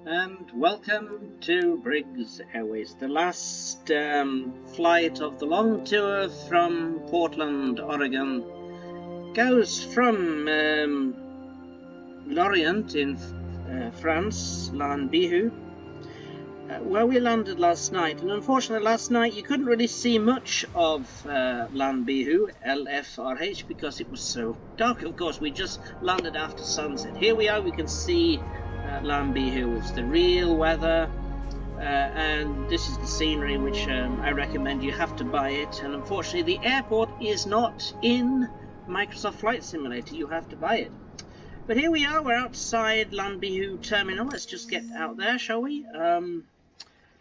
And welcome to Briggs Airways, the last flight of the long tour from Portland, Oregon. Goes from Lorient in France, Lorient, where we landed last night. And unfortunately last night you couldn't really see much of Lorient, LFRH, because it was so dark. Of course, we just landed after sunset. Here we are, we can see Lorient. It's the real weather, and this is the scenery, which I recommend. You have to buy it, and unfortunately the airport is not in Microsoft Flight Simulator. You have to buy it. But here we are, we're outside Lorient terminal. Let's just get out there, shall we?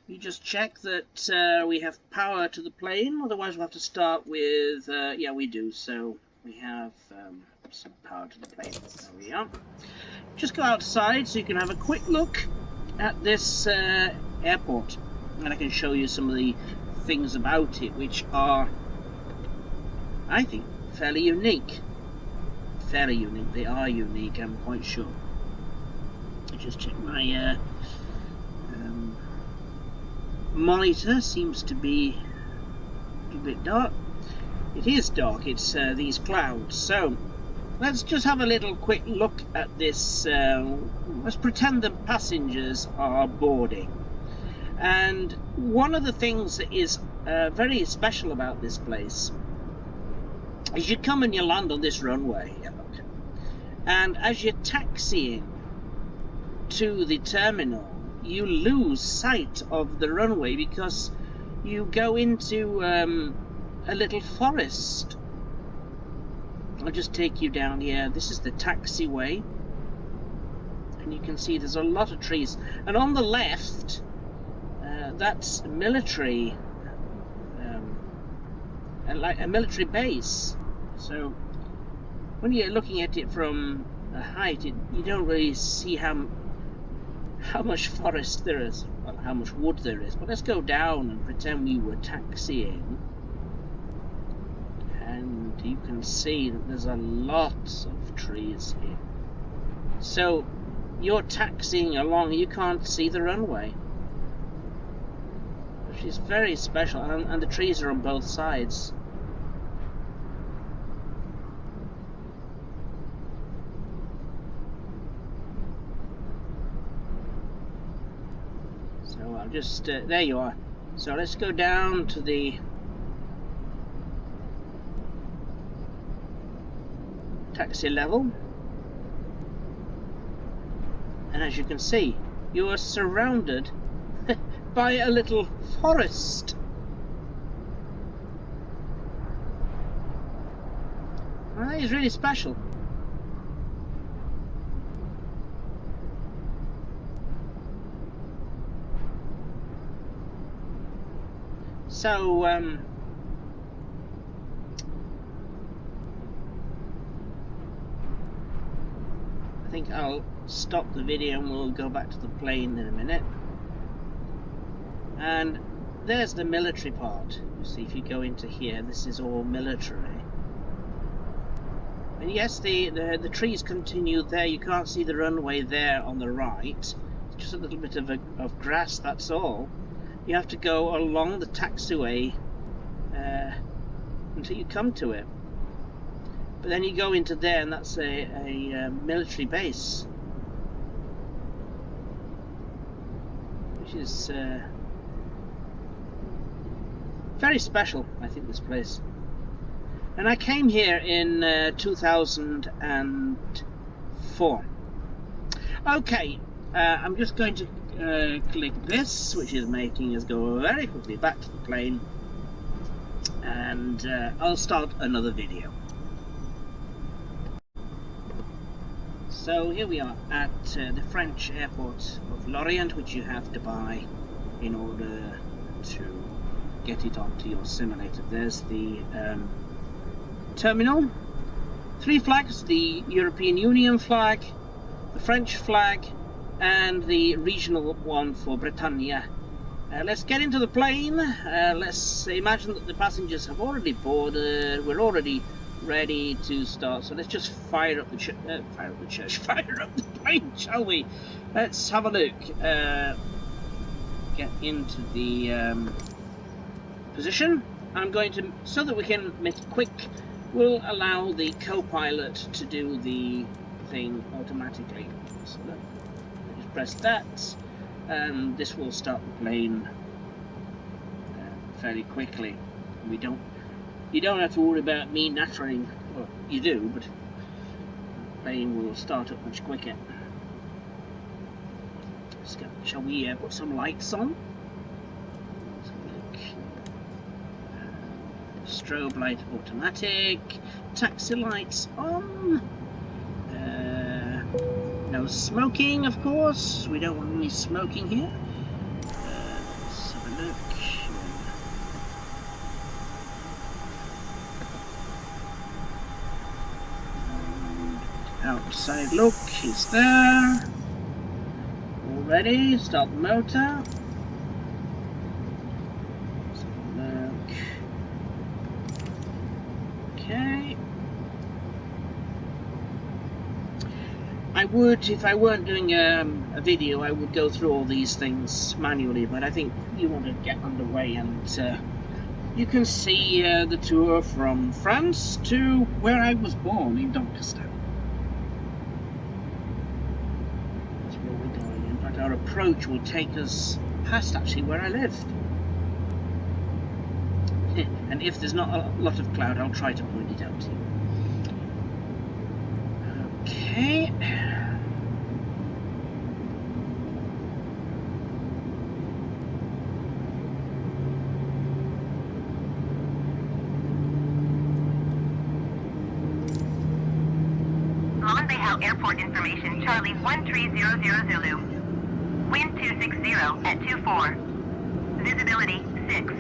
You just check that we have power to the plane, otherwise we'll have to start with yeah, we do. So we have some power to the plane. There we are. Just go outside so you can have a quick look at this airport, and I can show you some of the things about it which are, I think, fairly unique. Fairly unique. They are unique, I'm quite sure. I just check my monitor. Seems to be a bit dark. It is dark. It's these clouds. So let's just have a little quick look at this. Let's pretend the passengers are boarding. And one of the things that is very special about this place is you come and you land on this runway. And as you're taxiing to the terminal, you lose sight of the runway because you go into a little forest. I'll just take you down here. This is the taxiway, and you can see there's a lot of trees, and on the left that's military, like a military base. So when you're looking at it from a height, you don't really see how much forest there is, well, how much wood there is. But let's go down and pretend we were taxiing. And you can see that there's a lot of trees here. So you're taxiing along, you can't see the runway, which is very special, and the trees are on both sides. So I'll just, there you are. So let's go down to the taxi level, and as you can see, you are surrounded by a little forest. Well, that is really special. So I think I'll stop the video and we'll go back to the plane in a minute. And there's the military part. You see, if you go into here, this is all military. And yes, the trees continue there. You can't see the runway there on the right. It's just a little bit of grass, that's all. You have to go along the taxiway until you come to it. But then you go into there, and that's a military base, which is very special, I think, this place. And I came here in 2004. Okay, I'm just going to click this, which is making us go very quickly back to the plane, and I'll start another video. So here we are at the French airport of Lorient, which you have to buy in order to get it onto your simulator. There's the terminal. 3 flags: the European Union flag, the French flag, and the regional one for Britannia. Let's get into the plane. Let's imagine that the passengers have already boarded. We're already ready to start. So let's just fire up the fire up the plane, shall we? Let's have a look. Get into the position. I'm going to, so that we can make it quick, we'll allow the co-pilot to do the thing automatically. So just press that, and this will start the plane fairly quickly. You don't have to worry about me nattering. Well, you do, but the plane will start up much quicker. Shall we put some lights on? Strobe light automatic, taxi lights on, no smoking, of course, we don't want any smoking here. Let's have a look. Outside look is there. All ready, start the motor. Okay. I would, if I weren't doing a video, I would go through all these things manually, but I think you want to get underway, and you can see the tour from France to where I was born, in Doncaster. That's where we're going. In fact, our approach will take us past actually where I lived. And if there's not a lot of cloud, I'll try to point it out to you. Okay. Airport information, Charlie 1300 Zulu. Wind 260 at 24. Visibility 6.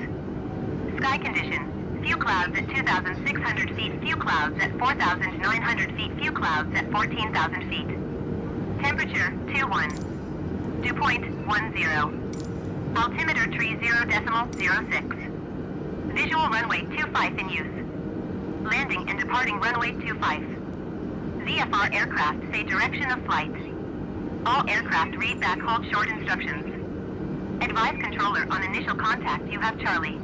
Sky condition, few clouds at 2,600 feet, few clouds at 4,900 feet, few clouds at 14,000 feet. Temperature 21. Dew point 10. Altimeter 30.06. Visual runway 25 in use. Landing and departing runway 25. VFR aircraft say direction of flight. All aircraft read back hold short instructions. Advise controller on initial contact you have Charlie.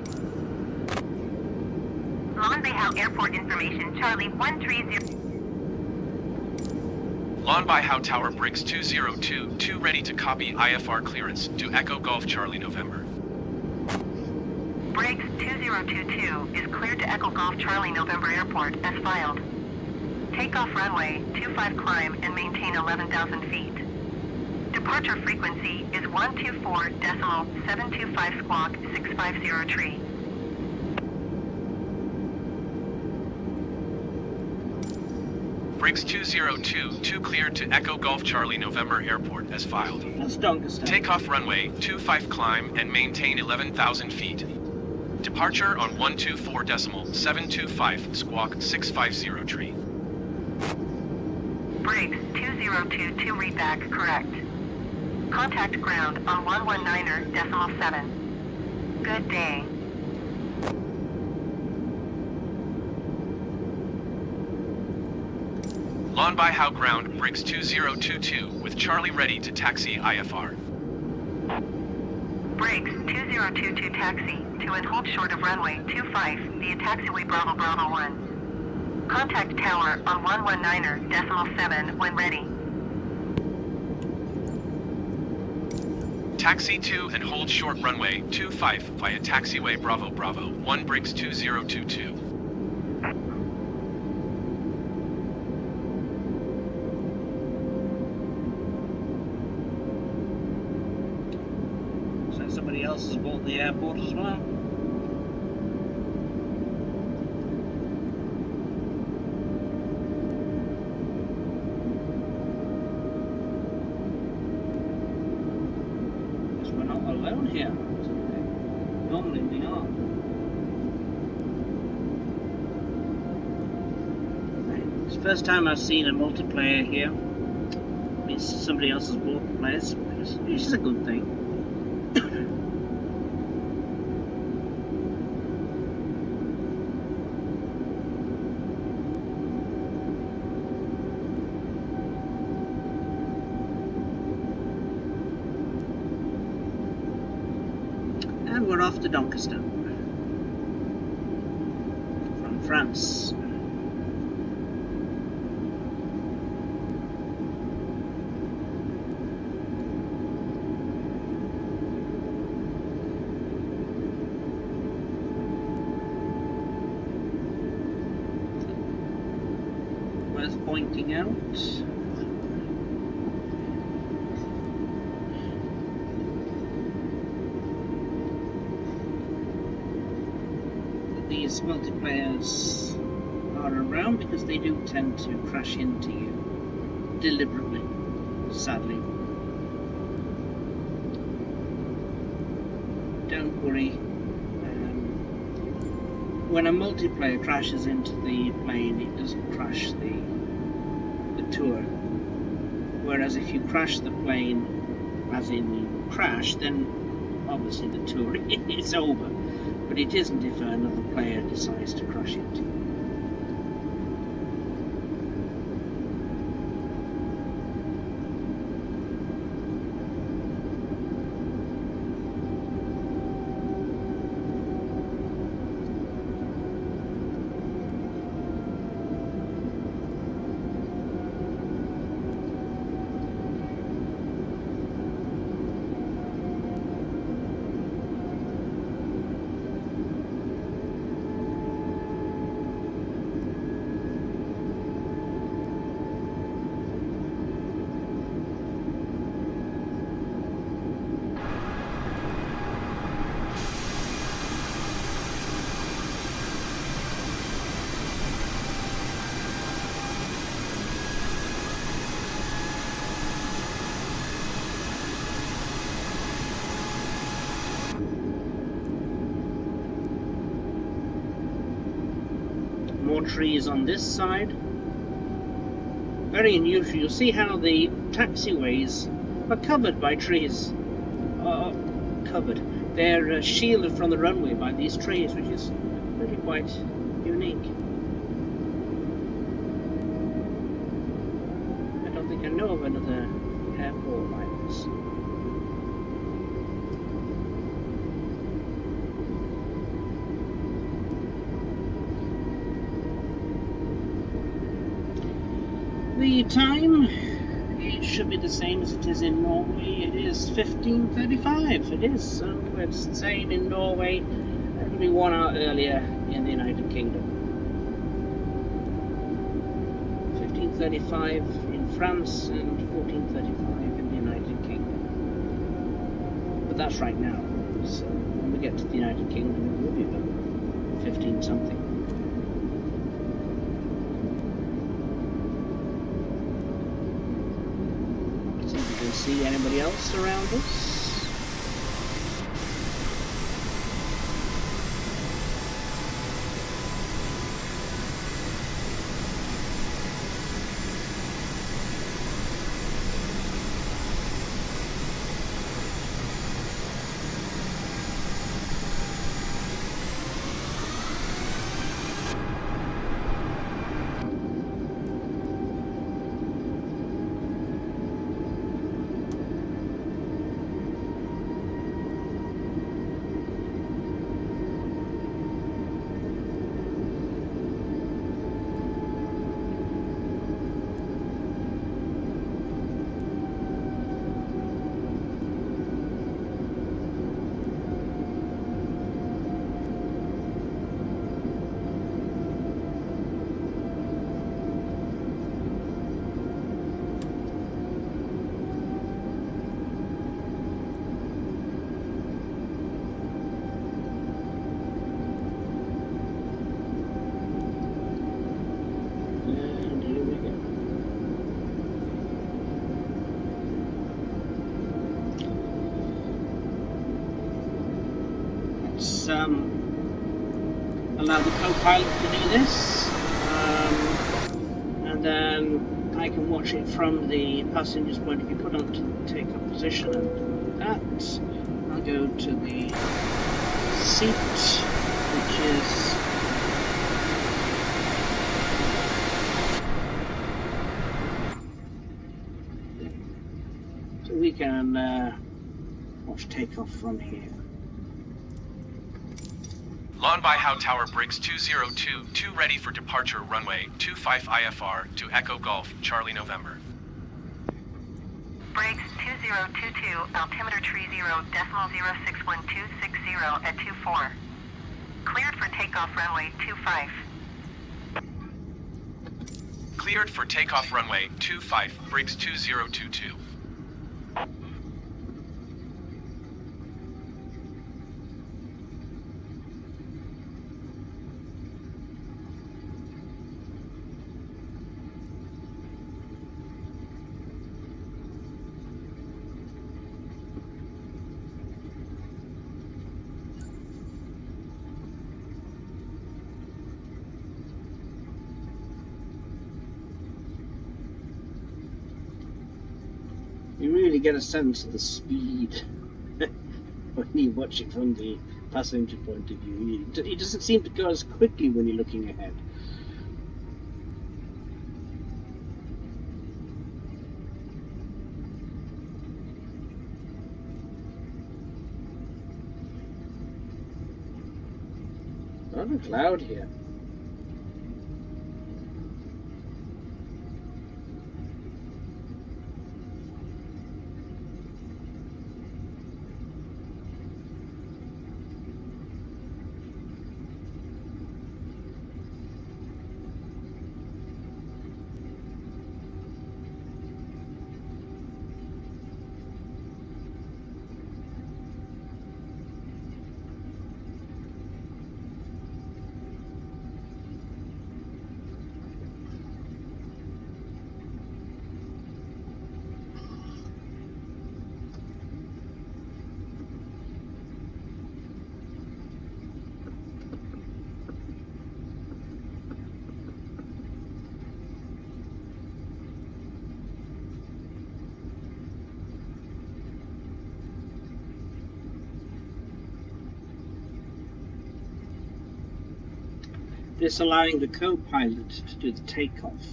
Lorient Airport information, Charlie 130. Lorient Tower Briggs 2022 ready to copy IFR clearance to Echo Golf Charlie November. Briggs 2022 is cleared to Echo Golf Charlie November Airport as filed. Takeoff runway 25 climb and maintain 11,000 feet. Departure frequency is 124.725 squawk 650 tree. Briggs 2022 cleared to Echo Golf Charlie November Airport as filed. That's Doncaster. Takeoff runway 25 climb and maintain 11,000 feet. Departure on 124.725 squawk 650 tree. Briggs 2022 read back correct. Contact ground on 119.7. Good day. Lorient ground Briggs 2022 with Charlie ready to taxi IFR. Briggs 2022 taxi to and hold short of runway 25 via taxiway Bravo Bravo 1. Contact tower on 119.7 when ready. Taxi to and hold short runway 25 via taxiway Bravo Bravo 1 Briggs 2022. So somebody else has bought the airport as well. Here. Normally we are. It's the first time I've seen a multiplayer here. It's somebody else has bought the place, which is a good thing. we're off to Doncaster from France. Worth pointing out. These multiplayers are around because they do tend to crash into you deliberately, sadly. Don't worry. When a multiplayer crashes into the plane, it doesn't crash the tour. Whereas if you crash the plane, as in you crash, then obviously the tour is over. But it isn't if another player decides to crash into you. More trees on this side. Very unusual. You'll see how the taxiways are covered by trees. Covered. They're shielded from the runway by these trees, which is really quite unique. I don't think I know of another airport like this. The time, it should be the same as it is in Norway. It is 15:35. It is, so it's the same in Norway. It'll be 1 hour earlier in the United Kingdom. 15:35 in France and 14:35 in the United Kingdom. But that's right now. So when we get to the United Kingdom, it will be about 15 something. See anybody else around us? Allow the co-pilot to do this, and then I can watch it from the passenger's point of view. Put on to take-off position and do that. I'll go to the seat, which is so we can watch takeoff from here. Lawn by Howe Tower Briggs 2022 ready for departure runway 25 IFR to Echo Golf, Charlie November. Briggs 2022, altimeter 30.061.260 at 24. Cleared for takeoff runway 25. Cleared for takeoff runway 25, Briggs 2022. You really get a sense of the speed when you watch it from the passenger point of view. It doesn't seem to go as quickly when you're looking ahead. Not a cloud here. This allowing the co-pilot to do the takeoff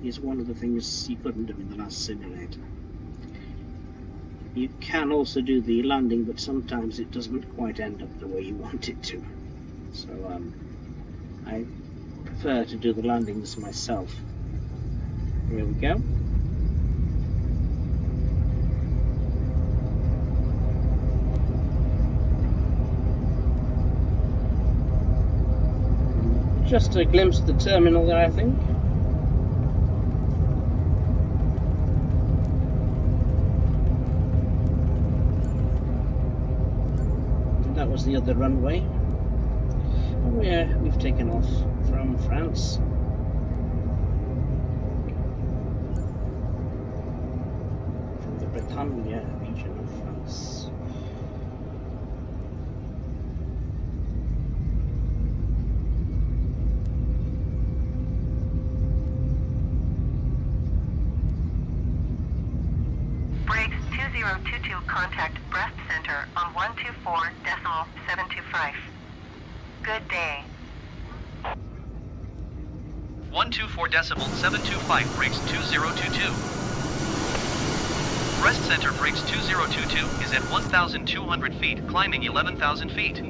is one of the things you couldn't do in the last simulator. You can also do the landing, but sometimes it doesn't quite end up the way you want it to. So I prefer to do the landings myself. Here we go. Just a glimpse of the terminal there, I think. And that was the other runway. Oh yeah, we've taken off from France. From the Bretagne region of France. Briggs 2022, contact Brest Center on 124.725. Good day. 124.725 Briggs 2022. Brest Center Briggs 2022 is at 1,200 feet, climbing 11,000 feet. Briggs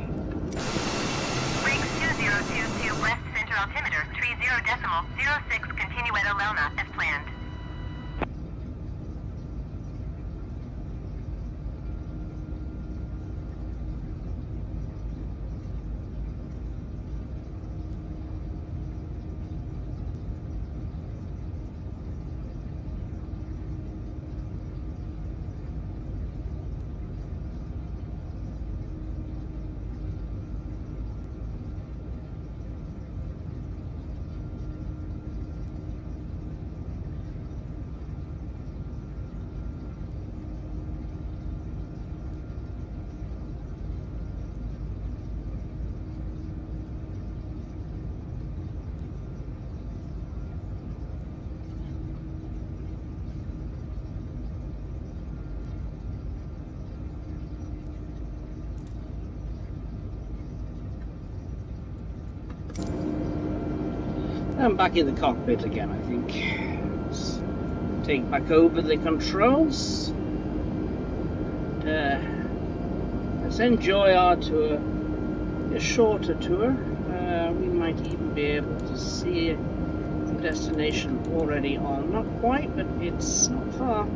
2022, Brest Center altimeter 30.06, continue at Alelna as planned. I'm back in the cockpit again, I think. Let's take back over the controls. Let's enjoy our tour a shorter tour. We might even be able to see the destination already on. Not quite, but it's not far.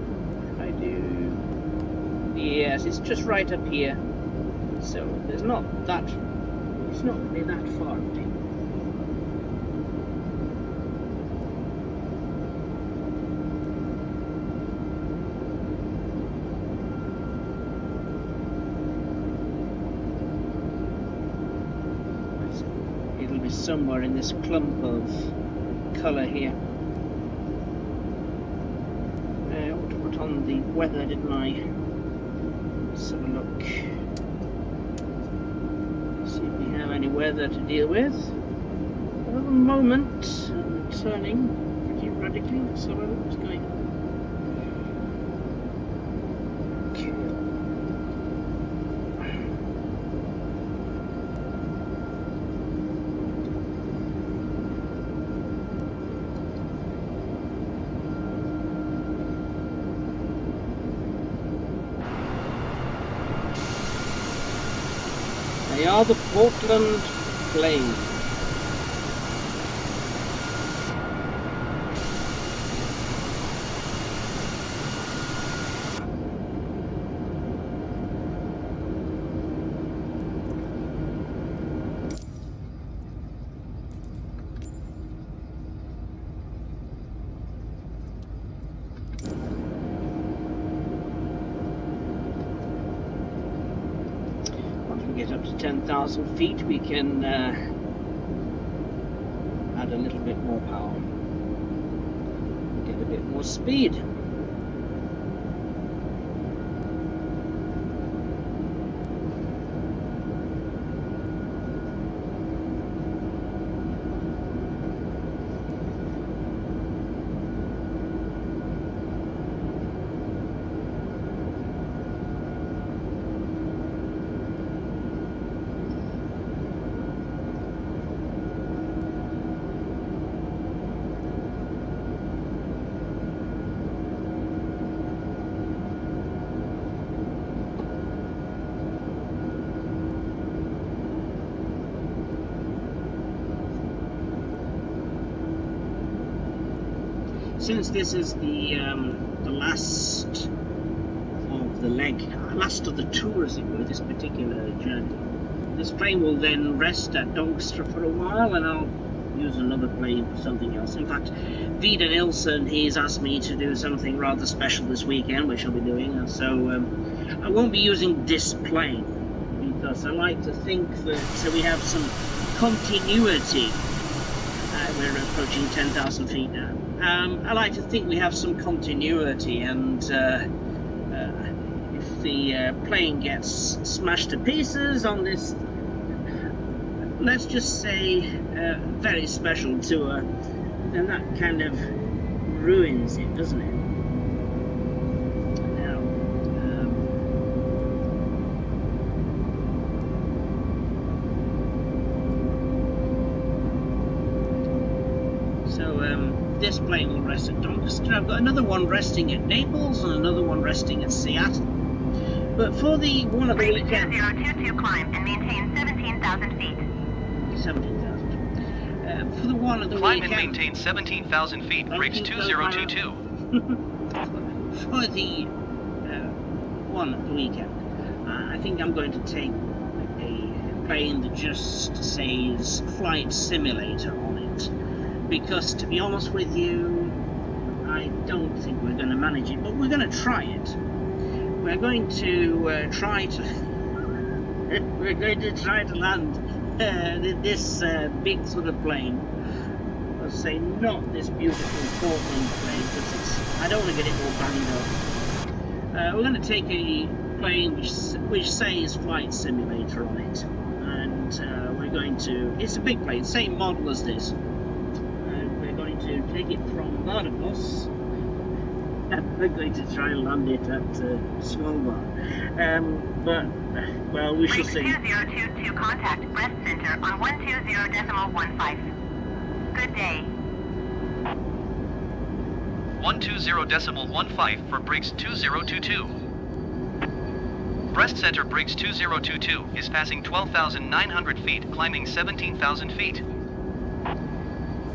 If I do... Yes, it's just right up here. So there's not that... It's not really that far away. It'll be somewhere in this clump of colour here. I ought to put on the weather, didn't I? Let's have a look. See if we have any weather to deal with. At the moment, I'm turning pretty radically. Let's have a look what's going on. Okay. They are the Portland Plains. Get up to 10,000 feet, we can add a little bit more power, get a bit more speed. Since this is the last of the last of the tour, as it were, this particular journey, this plane will then rest at Doncaster for a while, and I'll use another plane for something else. In fact, Vida Nilsson, he's asked me to do something rather special this weekend, which I'll be doing, and so I won't be using this plane, because I like to think that we have some continuity. We're approaching 10,000 feet now. I like to think we have some continuity, and if the plane gets smashed to pieces on this, let's just say, very special tour, then that kind of ruins it, doesn't it? Now, this plane will rest at Doncaster. I've got another one resting at Naples and another one resting at Seattle. But for the one at the weekend... 2022 climb and maintain 17,000 feet. 17,000. For the one at the Climb weekend... and maintain 17,000 feet, brakes 2022. For the one at the weekend, I think I'm going to take a plane that just says Flight Simulator on it. Because, to be honest with you, I don't think we're going to manage it, but we're going to try it. We're going to try to land this big sort of plane. I'll say not this beautiful Portland plane, because I don't want to get it all banged up. We're going to take a plane which says Flight Simulator on it, and we're going to... It's a big plane, same model as this. To take it from Barbados, and we're going to try and land it at Svalbard. But, well, we shall see. 2022 contact rest center on 120.15. Good day. 120.15 for brakes 2022. Breast Center Briggs 2022 is passing 12,900 feet, climbing 17,000 feet.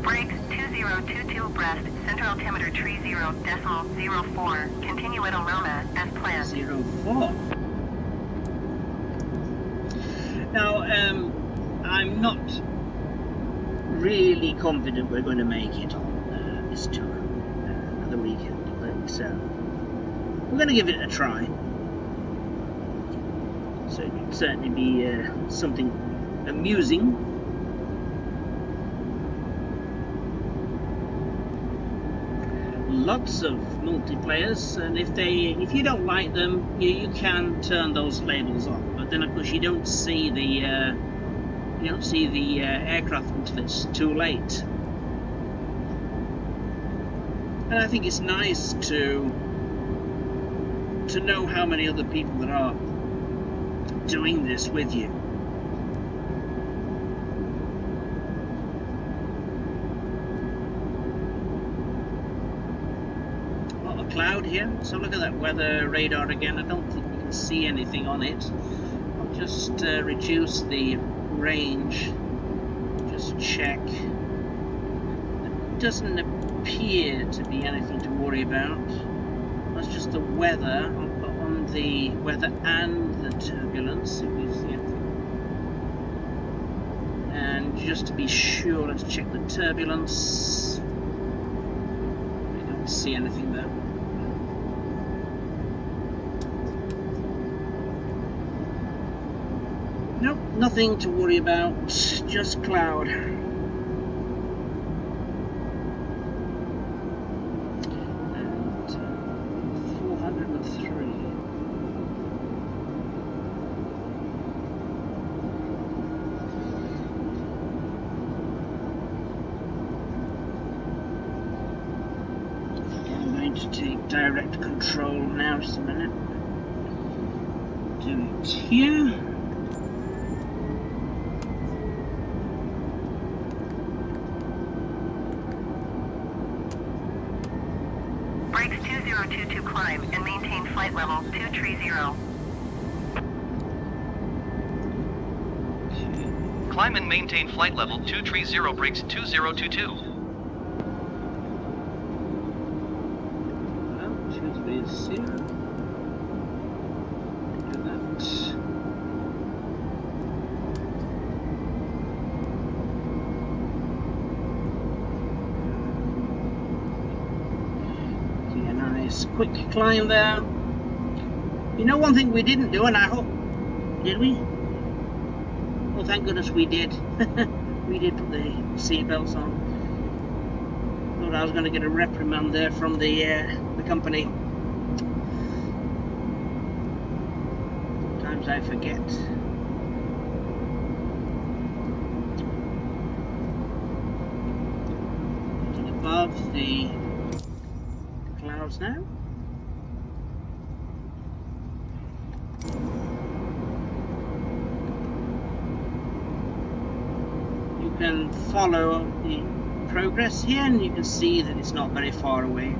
Briggs 2022 Breast, center altimeter 30.04. Continue at Aroma as planned. 04. Now, I'm not really confident we're going to make it on this tour, the weekend, but we're going to give it a try. So it could certainly be something amusing. Lots of multiplayers, and if you don't like them, you can turn those labels off. But then, of course, you don't see the aircraft until it's too late. And I think it's nice to know how many other people there are doing this with you. Cloud here, so look at that weather radar again. I don't think you can see anything on it. I'll just reduce the range, just check. It doesn't appear to be anything to worry about. That's just the weather. I'll put on the weather and the turbulence if you see anything. And just to be sure, let's check the turbulence. I don't see anything there. Nope, nothing to worry about, just cloud. And 403. Okay, I'm going to take direct control now, just a minute. Do it here. Briggs 2022 climb and maintain flight level 230. Climb and maintain flight level 230 Briggs 2022. Well, should be 0. Do that. Quick climb there. You know, one thing we didn't do, and I hope, did we? Oh, thank goodness we did. We did put the seatbelts on. Thought I was going to get a reprimand there from the company. Sometimes I forget. Getting above the clouds now. You can follow the progress here, and you can see that it's not very far away.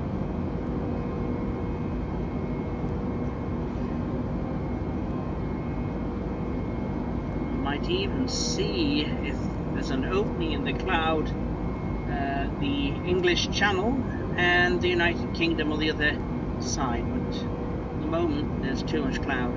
You might even see if there's an opening in the cloud, the English Channel and the United Kingdom on the other side, but at the moment there's too much cloud.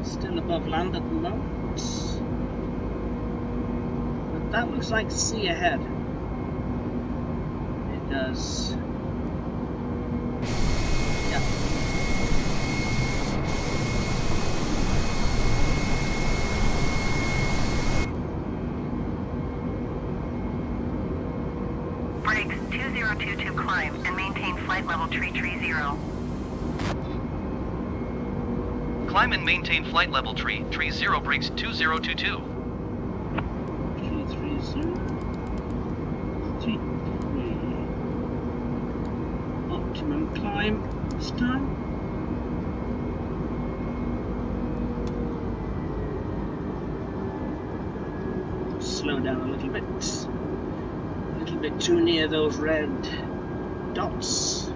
Still above land at the moment. But that looks like sea ahead. It does. Yeah. Briggs 2022 climb and maintain flight level 330. Climb and maintain flight level 330 Briggs 2022. 330. Optimum climb this time. slow down a little bit too near those red dots.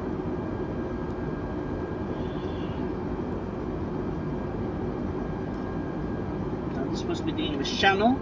Now this must be the English Channel.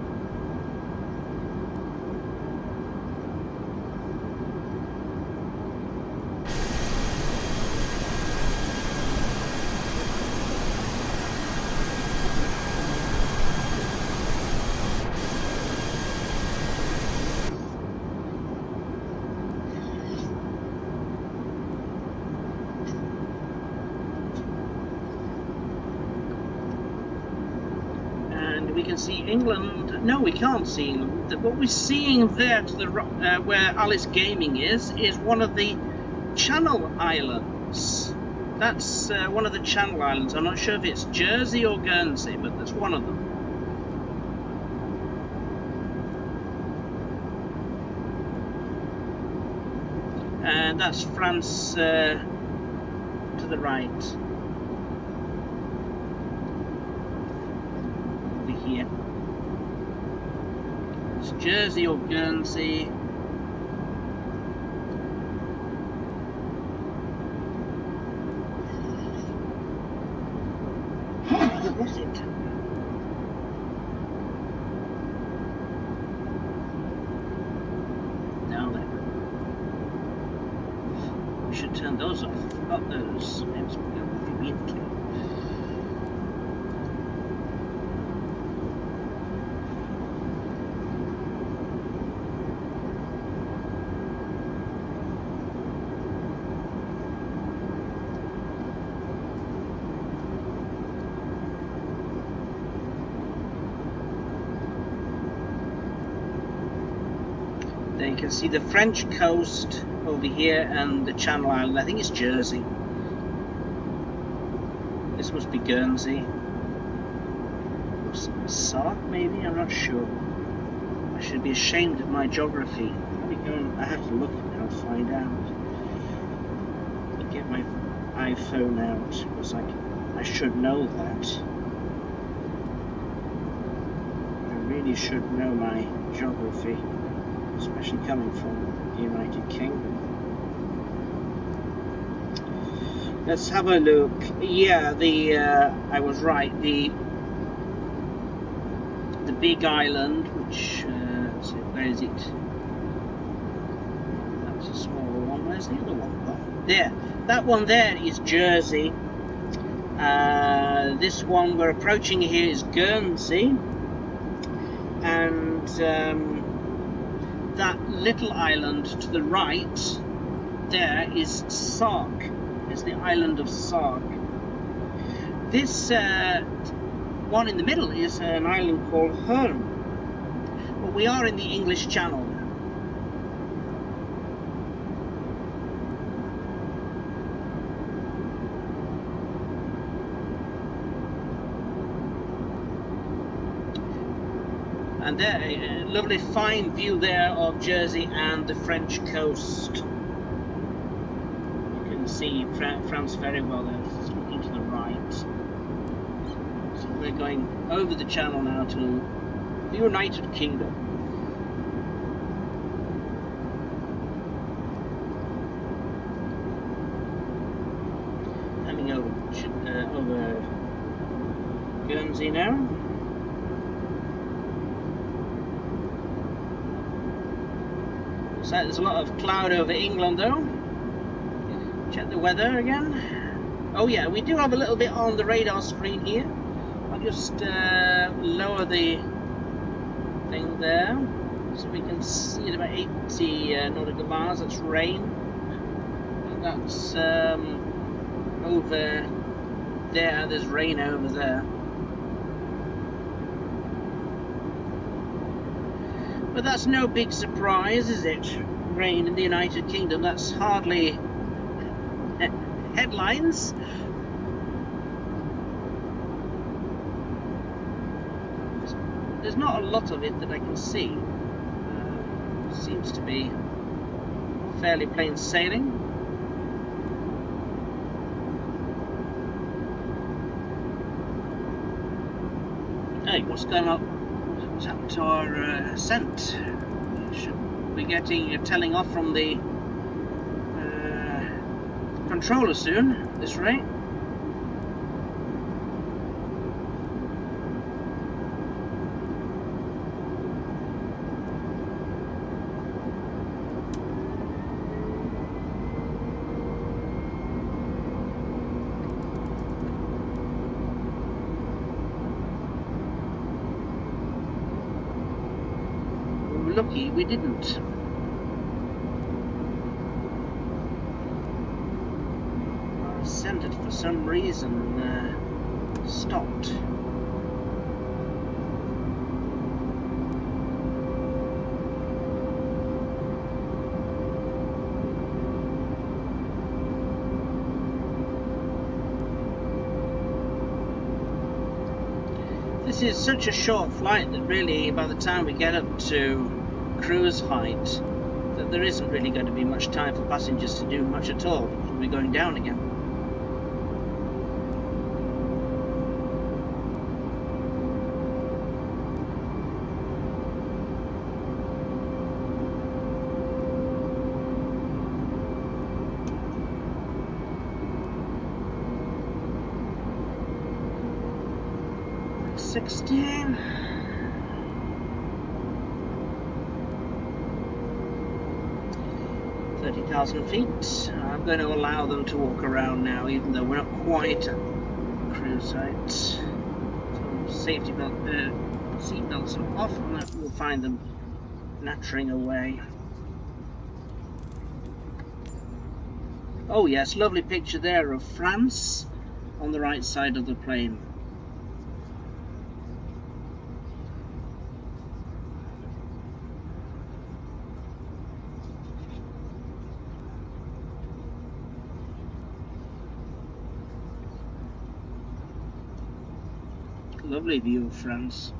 We can see England. No, we can't see England. What we're seeing there to the where Alice Gaming is one of the Channel Islands. That's one of the Channel Islands. I'm not sure if it's Jersey or Guernsey, but that's one of them. And that's France to the right. Here. It's Jersey or Guernsey. What was it? Now then. We should turn those off. Not those. Names will be into. There you can see the French coast over here and the Channel Island. I think it's Jersey. This must be Guernsey. Or Sark maybe, I'm not sure. I should be ashamed of my geography. I have to look now and find out. I'll get my iPhone out because I should know that. I really should know my geography. Especially coming from the United Kingdom. Let's have a look. Yeah, I was right. The big island, which where is it? That's a smaller one. Where's the other one? Oh, there. That one there is Jersey. This one we're approaching here is Guernsey, and that little island to the right there is Sark. It's the island of Sark. This one in the middle is an island called O Hare. But we are in the English Channel now. And there, a lovely fine view there of Jersey and the French coast. You can see France very well there, it's looking to the right. So we're going over the channel now to the United Kingdom. Coming over Guernsey now. So there's a lot of cloud over England though. Check the weather again. Oh yeah, we do have a little bit on the radar screen here. I'll just lower the thing there so we can see it about 80 nautical miles. That's rain. And that's over there. There's rain over there. But that's no big surprise, is it? Rain in the United Kingdom, that's hardly headlines. There's not a lot of it that I can see. Seems to be fairly plain sailing. Hey, what's going on? to our ascent. Should be getting a telling off from the controller soon, at this rate. Lucky we didn't. Our ascended for some reason stopped. This is such a short flight that really by the time we get up to cruise height that there isn't really going to be much time for passengers to do much at all. We'll be going down again. $16. 30,000 feet. I'm going to allow them to walk around now, even though we're not quite at cruise height. So safety belt, seat belts are off, and we'll find them nattering away. Oh yes, lovely picture there of France on the right side of the plane. Lovely view of France.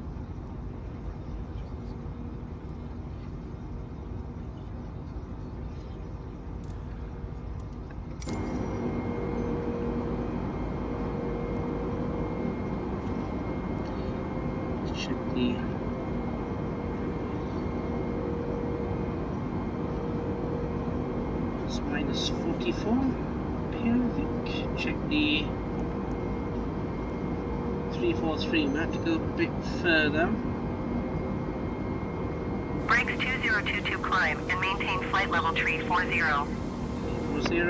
Check the it's minus 44 here, I think. Check the 343, we have to go a bit further. Brakes 2022 climb and maintain flight level tree 40. 40.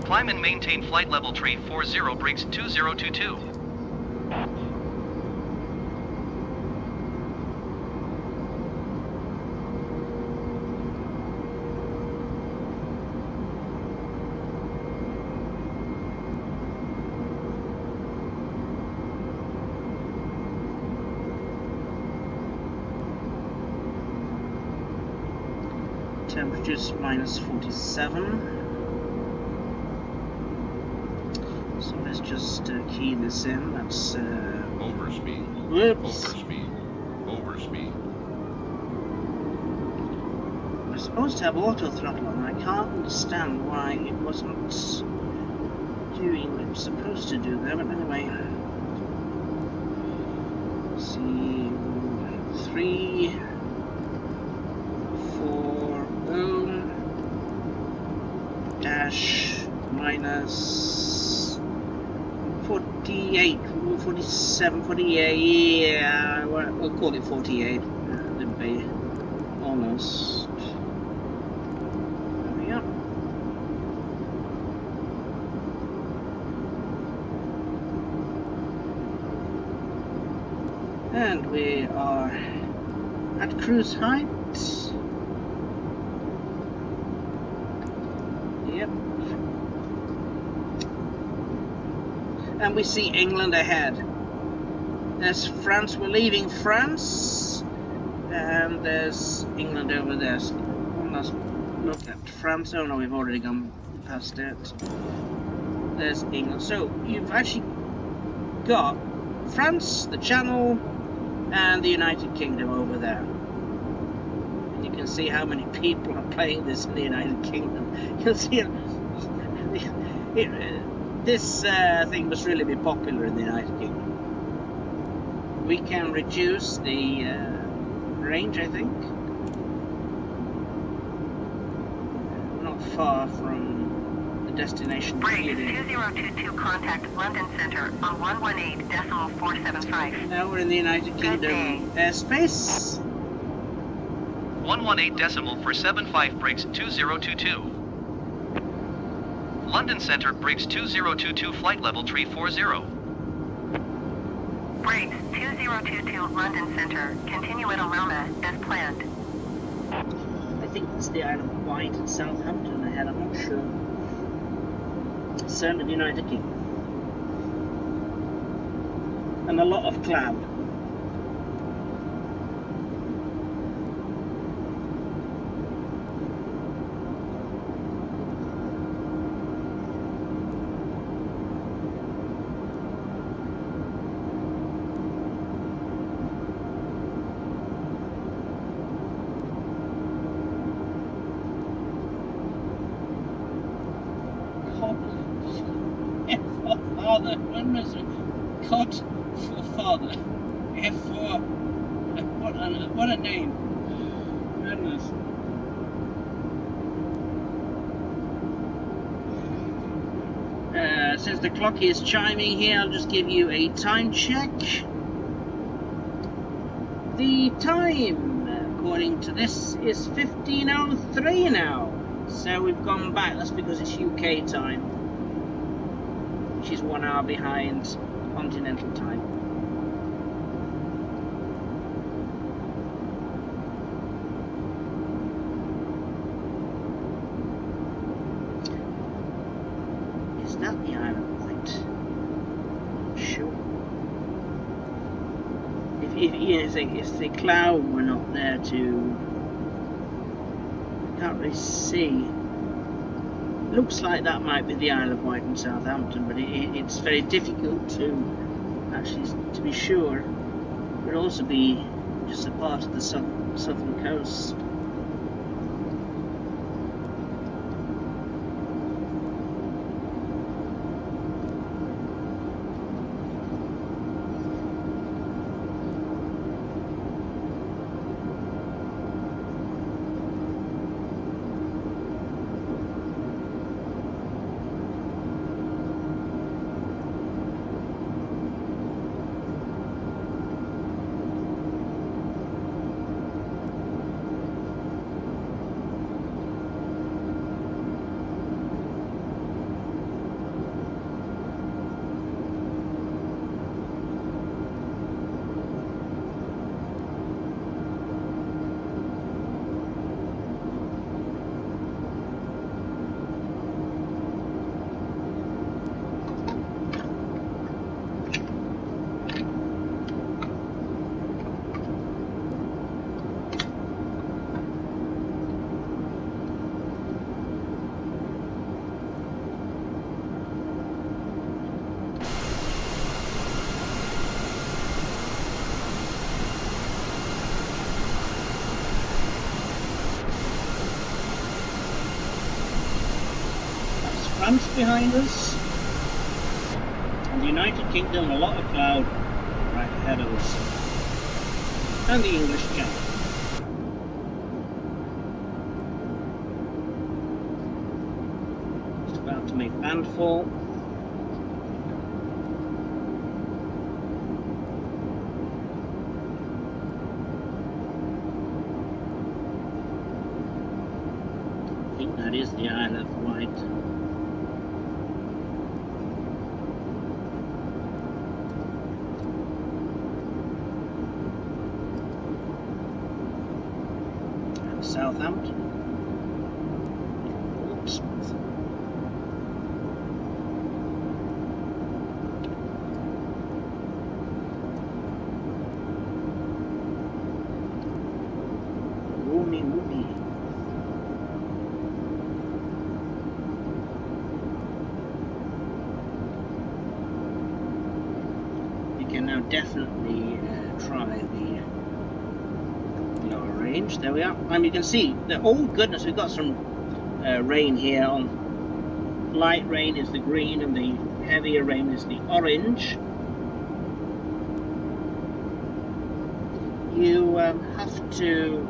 Climb and maintain flight level tree 40, brakes 2022. Temperatures minus 47. So let's just key this in. That's overspeed. Whoops. Overspeed. Overspeed. We're supposed to have auto throttle on. I can't understand why it wasn't doing what it was supposed to do there, but anyway. Let's see, 3, 4, dash minus 48, 47, 48, yeah, we'll call it 48, it'd be almost, there we are. And we are at cruise height. Yep. And we see England ahead. There's France, we're leaving France. And there's England over there. So one last look at France. Oh no, we've already gone past it. There's England. So you've actually got France, the Channel, and the United Kingdom over there. And you can see how many people are playing this in the United Kingdom. You'll see this thing must really be popular in the United Kingdom. we can reduce the range, I think. We're not far from the destination. Bridge 2022, contact London Center on 118.475. Now we're in the United Kingdom airspace. 118.475 Briggs 2022. London Center, Briggs 2022, flight level 340. Briggs 2022, London Center, continue at Aloma as planned. I think it's the Isle of Wight and Southampton ahead, I'm not sure. Certainly the United Kingdom. And a lot of cloud. Father, goodness, Cod for father. F for what a name. Goodness. Since the clock is chiming here, I'll just give you a time check. The time, according to this, is 15:03 now. So we've gone back. That's because it's UK time, which is 1 hour behind continental time. Is that the Isle of Wight? Sure. If the cloud were not there to, I can't really see. Looks like that might be the Isle of Wight and Southampton, but it's very difficult to actually to be sure. It could also be just a part of the southern coast. France behind us, and the United Kingdom, a lot of cloud right ahead of us, and the English Channel. Just about to make landfall. I think that is the Isle of Wight. Southampton. Portsmouth. Roomy. You can now definitely try the lower range. There we are. And you can see that, oh goodness, we've got some rain here. On light rain is the green and the heavier rain is the orange. You have to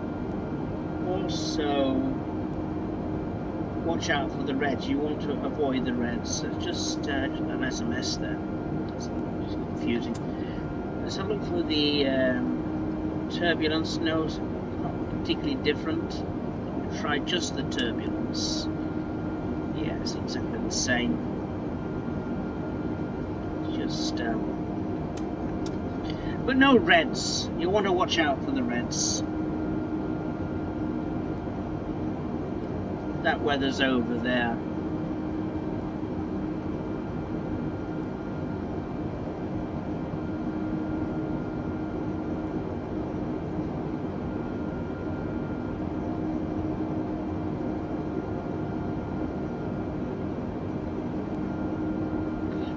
also watch out for the reds. You want to avoid the reds. So just an SMS there. That's just confusing. Let's have a look for the turbulence. No, it's not particularly different. Try just the turbulence. Yeah, it's exactly the same. Just but no reds. You want to watch out for the reds. That weather's over there.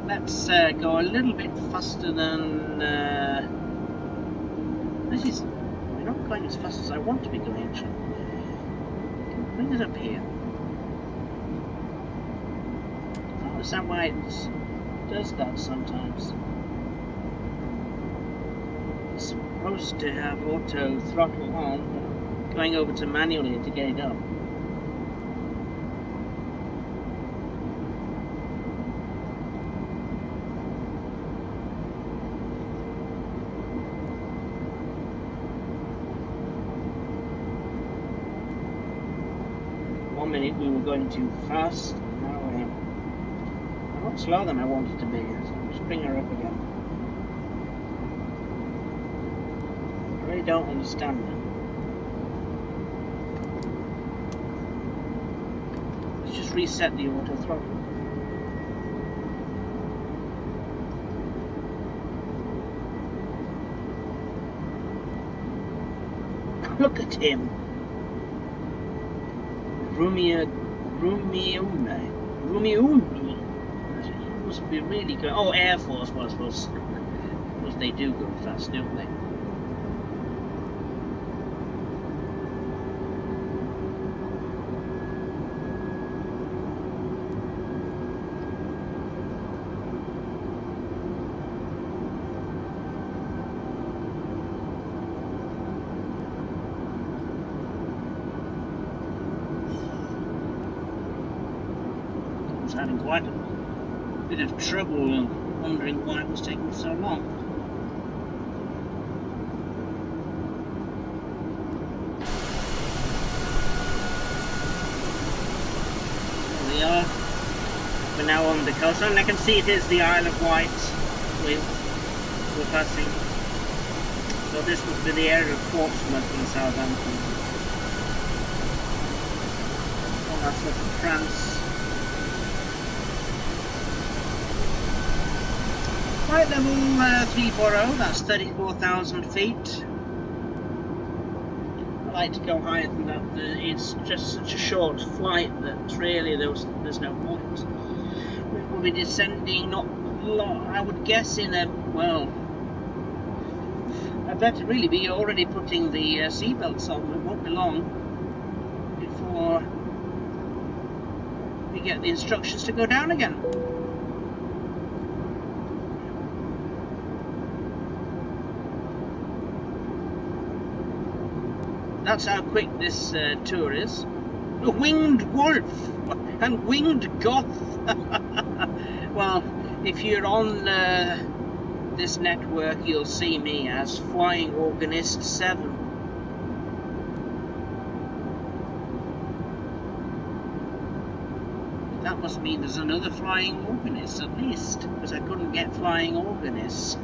Let's go a little bit faster than this is. We're not going as fast as I want to be going actually. Bring it up here. Oh, is that why it does that sometimes? It's supposed to have auto throttle on, going over to manually to get it up. Minute we were going too fast. Now I'm a lot slower than I wanted to be. So just bring her up again. I really don't understand it. Let's just reset the auto throttle. Look at him. Rumiumi. He must be really good. Oh, Air Force, well, I suppose they do go fast, don't they? Having quite a bit of trouble wondering why it was taking so long. There we are. We're now on the coast, and I can see it is the Isle of Wight we're passing. So this must be the area of Portsmouth and Southampton. Oh, that's up in France. Flight level 340, that's 34,000 feet. I like to go higher than that. It's just such a short flight that really there's no point. We will be descending not long, I would guess in a, well, I better really be already putting the seatbelts on. It won't be long before we get the instructions to go down again. That's how quick this tour is. A winged wolf and winged goth. Well, if you're on this network, you'll see me as Flying Organist 7. That must mean there's another Flying Organist at least, because I couldn't get Flying Organist.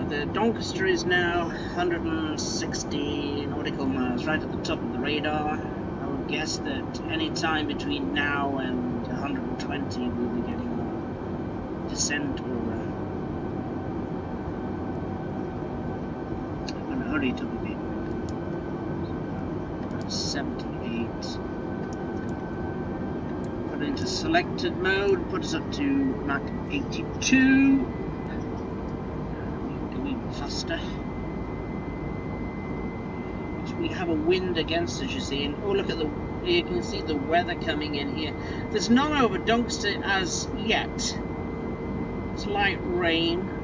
The Doncaster is now 160 nautical miles, right at the top of the radar. I would guess that any time between now and 120 we'll be getting a descent over. I'm going to hurry it up a bit. That's 78. Put it into selected mode, put us up to Mach 82. Faster. So we have a wind against us, you see, and oh, look at the You can see the weather coming in here. There's none over Doncaster as yet. It's light rain.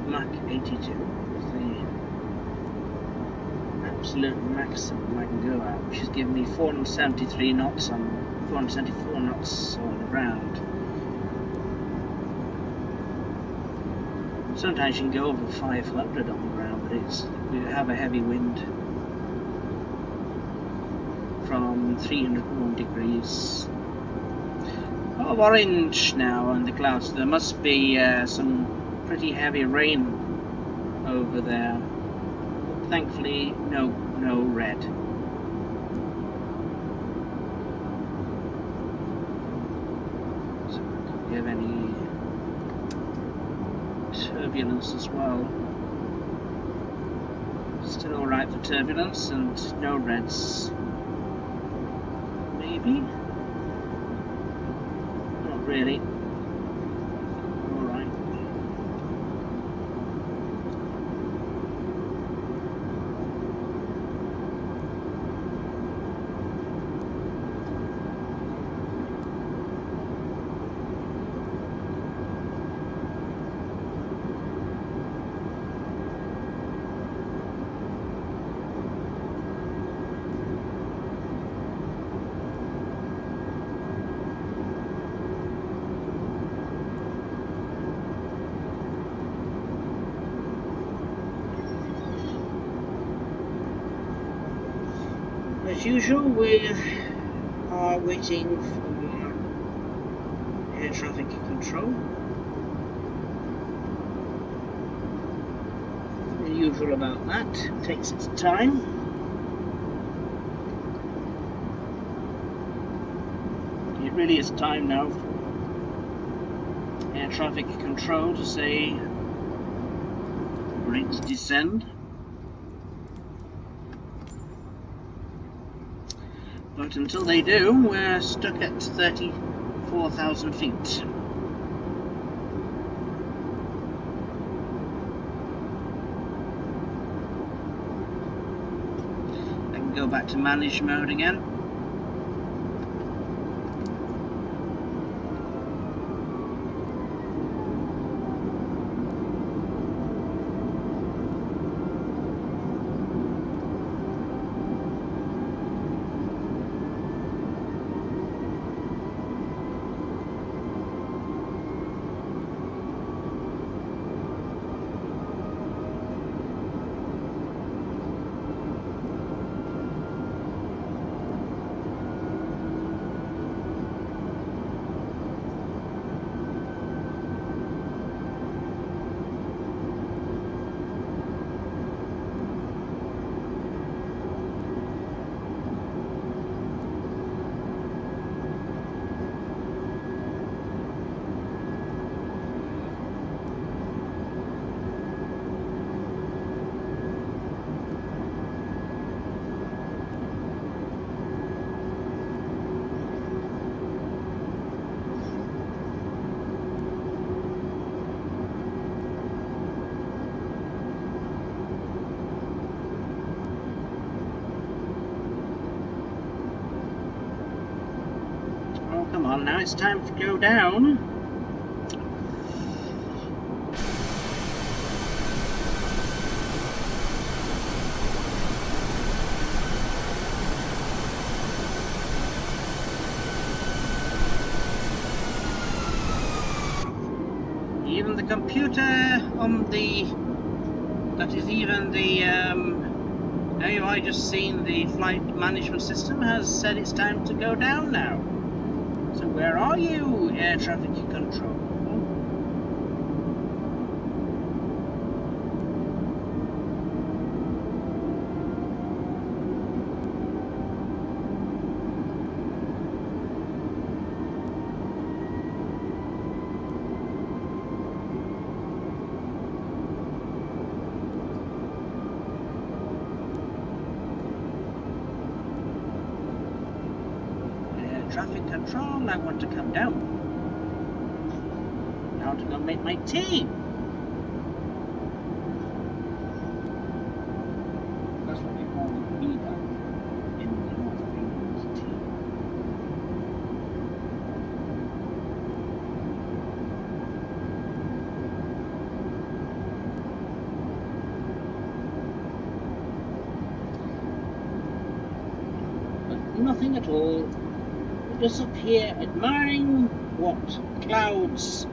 Mach 82 is the absolute maximum I can go at, which is giving me 473 knots on 474 knots on the ground. Sometimes you can go over 500 on the ground, but we have a heavy wind from 301 degrees. Oh, orange now on the clouds. There must be some pretty heavy rain over there. Thankfully, no red. So we have any turbulence as well. Still alright for turbulence and no reds. Maybe? Not really. Alright. As usual, we are waiting for air traffic control. The usual about that, it takes its time. It really is time now for air traffic control to say ready to descend. But until they do, we're stuck at 34,000 feet. I can go back to manage mode again. Come on, now it's time to go down. computer on the, that is even the AI just seen the flight management system has said it's time to go down now. So where are you, air traffic control? Traffic control, I want to come down. Now to go make my tea. That's what they call the Pico in the North of England, tea. But nothing at all. Just up here admiring what clouds.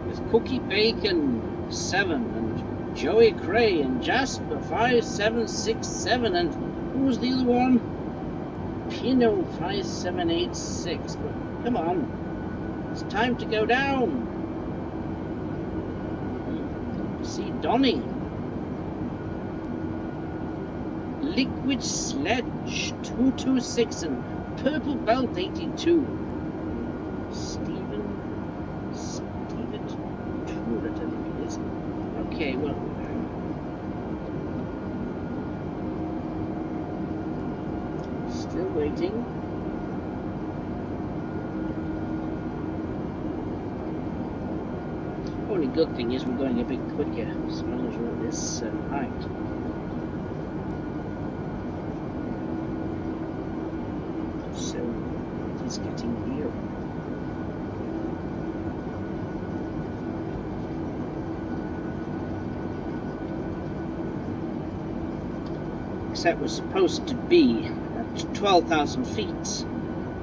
With Cookie Bacon 7 and Joey Cray and Jasper 5767 and who's the other one? Pino 5786. But come on, it's time to go down. See Donny. Liquid Sledge 226 and Purple Belt 82. Stephen Truitt, I think it is. Okay, well, still waiting. Only good thing is we're going a bit quicker as long as we're at this height. It's getting here. Except we're supposed to be at 12,000 feet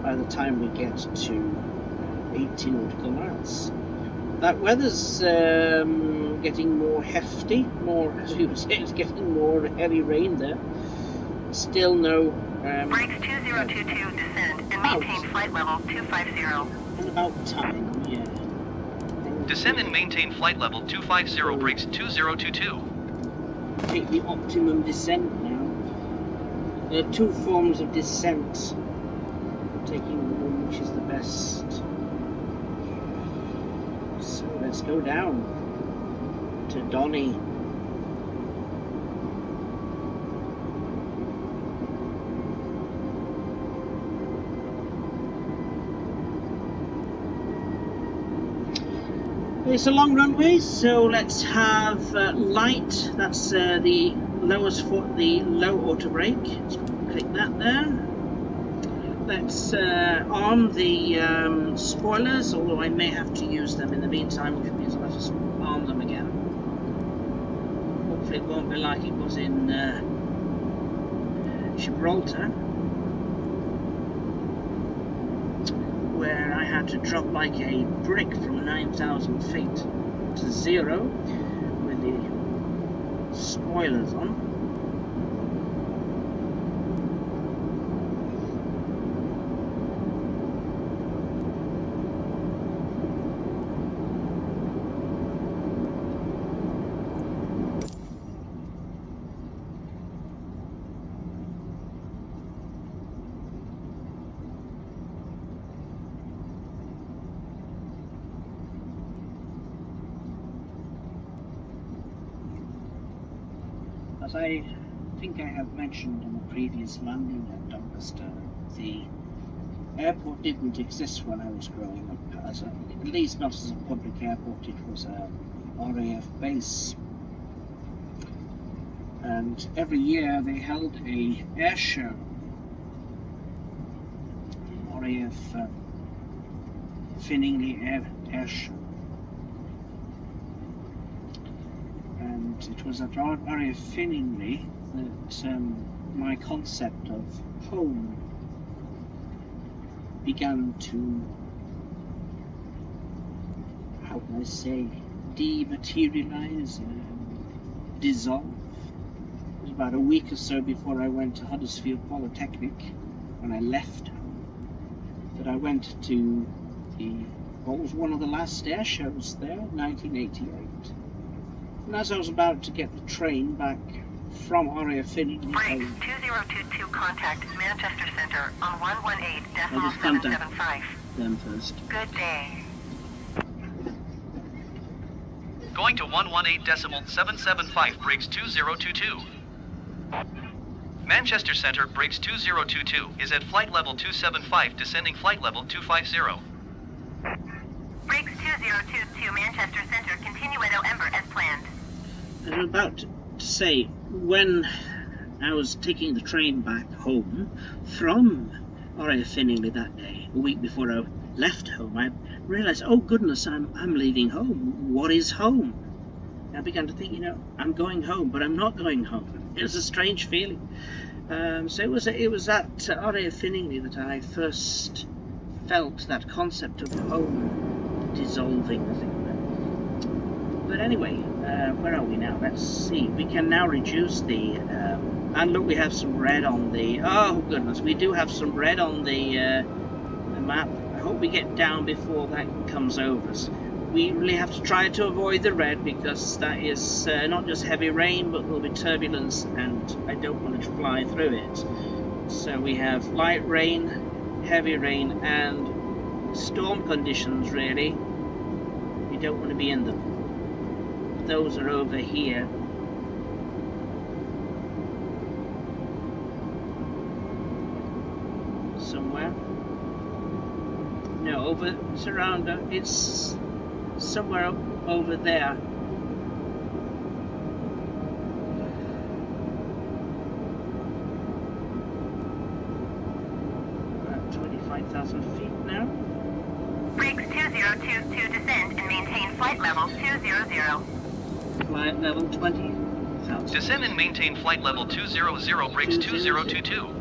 by the time we get to 18 nautical miles. That weather's getting more hefty, more, as you would say, it's getting more heavy rain there. Still no Brakes 2022 descend and maintain flight level 250. And about time, yeah. Descend and maintain flight level 250, brakes 2022. Take the optimum descent now. There are two forms of descent. Taking the one which is the best. So let's go down to Donny. It's a long runway, so let's have light. That's the lowest foot, the low auto brake. Let's click that there. Let's arm the spoilers, although I may have to use them in the meantime, which means I'll have to arm them again. Hopefully it won't be like it was in Gibraltar, where I had to drop like a brick from 9,000 feet to 0 with the spoilers on. As I think I have mentioned in the previous landing at Doncaster, the airport didn't exist when I was growing up, at least not as a public airport. It was a RAF base, and every year they held a air show, RAF Finningley Air Show. And it was at RAF Finningley that my concept of home began to how can I say, dematerialize, dissolve. It was about a week or so before I went to Huddersfield Polytechnic, when I left home, that I went to what was one of the last air shows there, 1988. And as I was about to get the train back from Hare Finley Brakes home, 2022, contact Manchester Centre on I'll just contact 118.775. them first. Good day. Going to 118.775, Briggs 2022. Manchester Centre, Briggs 2022, is at flight level 275, descending flight level 250. Briggs 2022, Manchester Centre, continue at Ember as planned. And I'm about to say, when I was taking the train back home from Hare Finley that day, a week before I left home, I realised, oh goodness, I'm leaving home. What is home? I began to think, I'm going home, but I'm not going home. It was a strange feeling. So it was at Hare Finley that I first felt that concept of home dissolving, as it were. But anyway, where are we now? Let's see. We can now reduce the... and look, we have some red on the... Oh, goodness, we do have some red on the map. I hope we get down before that comes over us. We really have to try to avoid the red, because that is not just heavy rain, but there'll be turbulence, and I don't want to fly through it. So we have light rain, heavy rain, and storm conditions, really. You don't want to be in them. Those are over here. Somewhere. No, it's around, it's somewhere over there. About 25,000 feet now. Briggs 2022, descend and maintain flight level 200. Flight level 20,000. Descend and maintain flight level 200, Briggs 2022.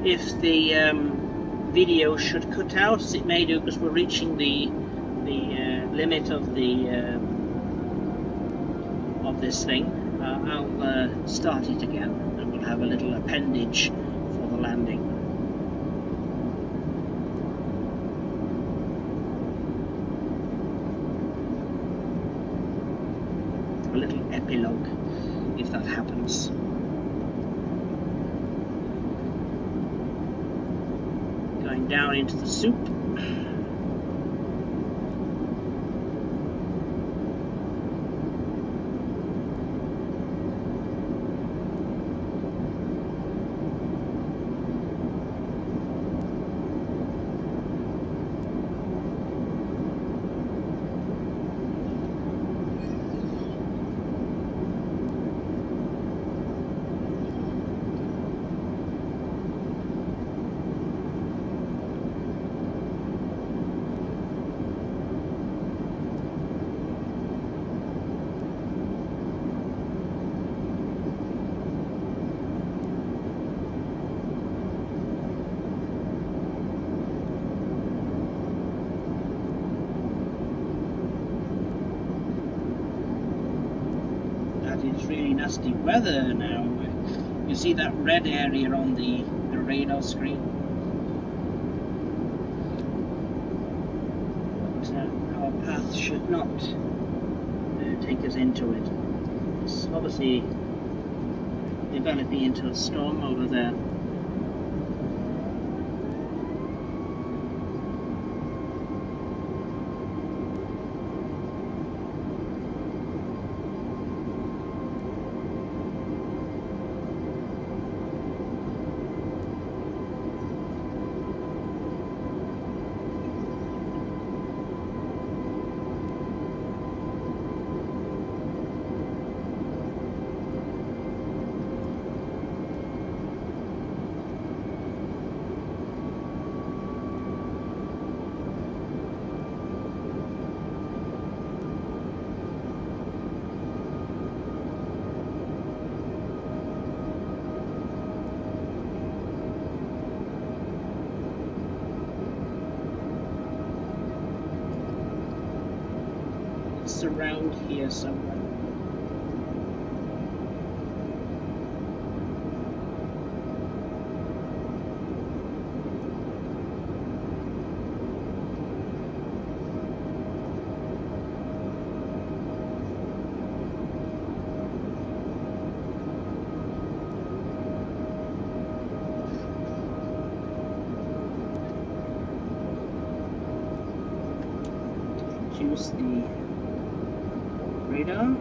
If the video should cut out, as it may do, because we're reaching the limit of this thing, I'll start it again, and we'll have a little appendage for the landing. A little epilogue, if that happens. Going down into the soup. It's really nasty weather now. You see that red area on the radar screen? But our path should not take us into it. It's obviously developing into a storm over there. it's around here somewhere. Choose the radar.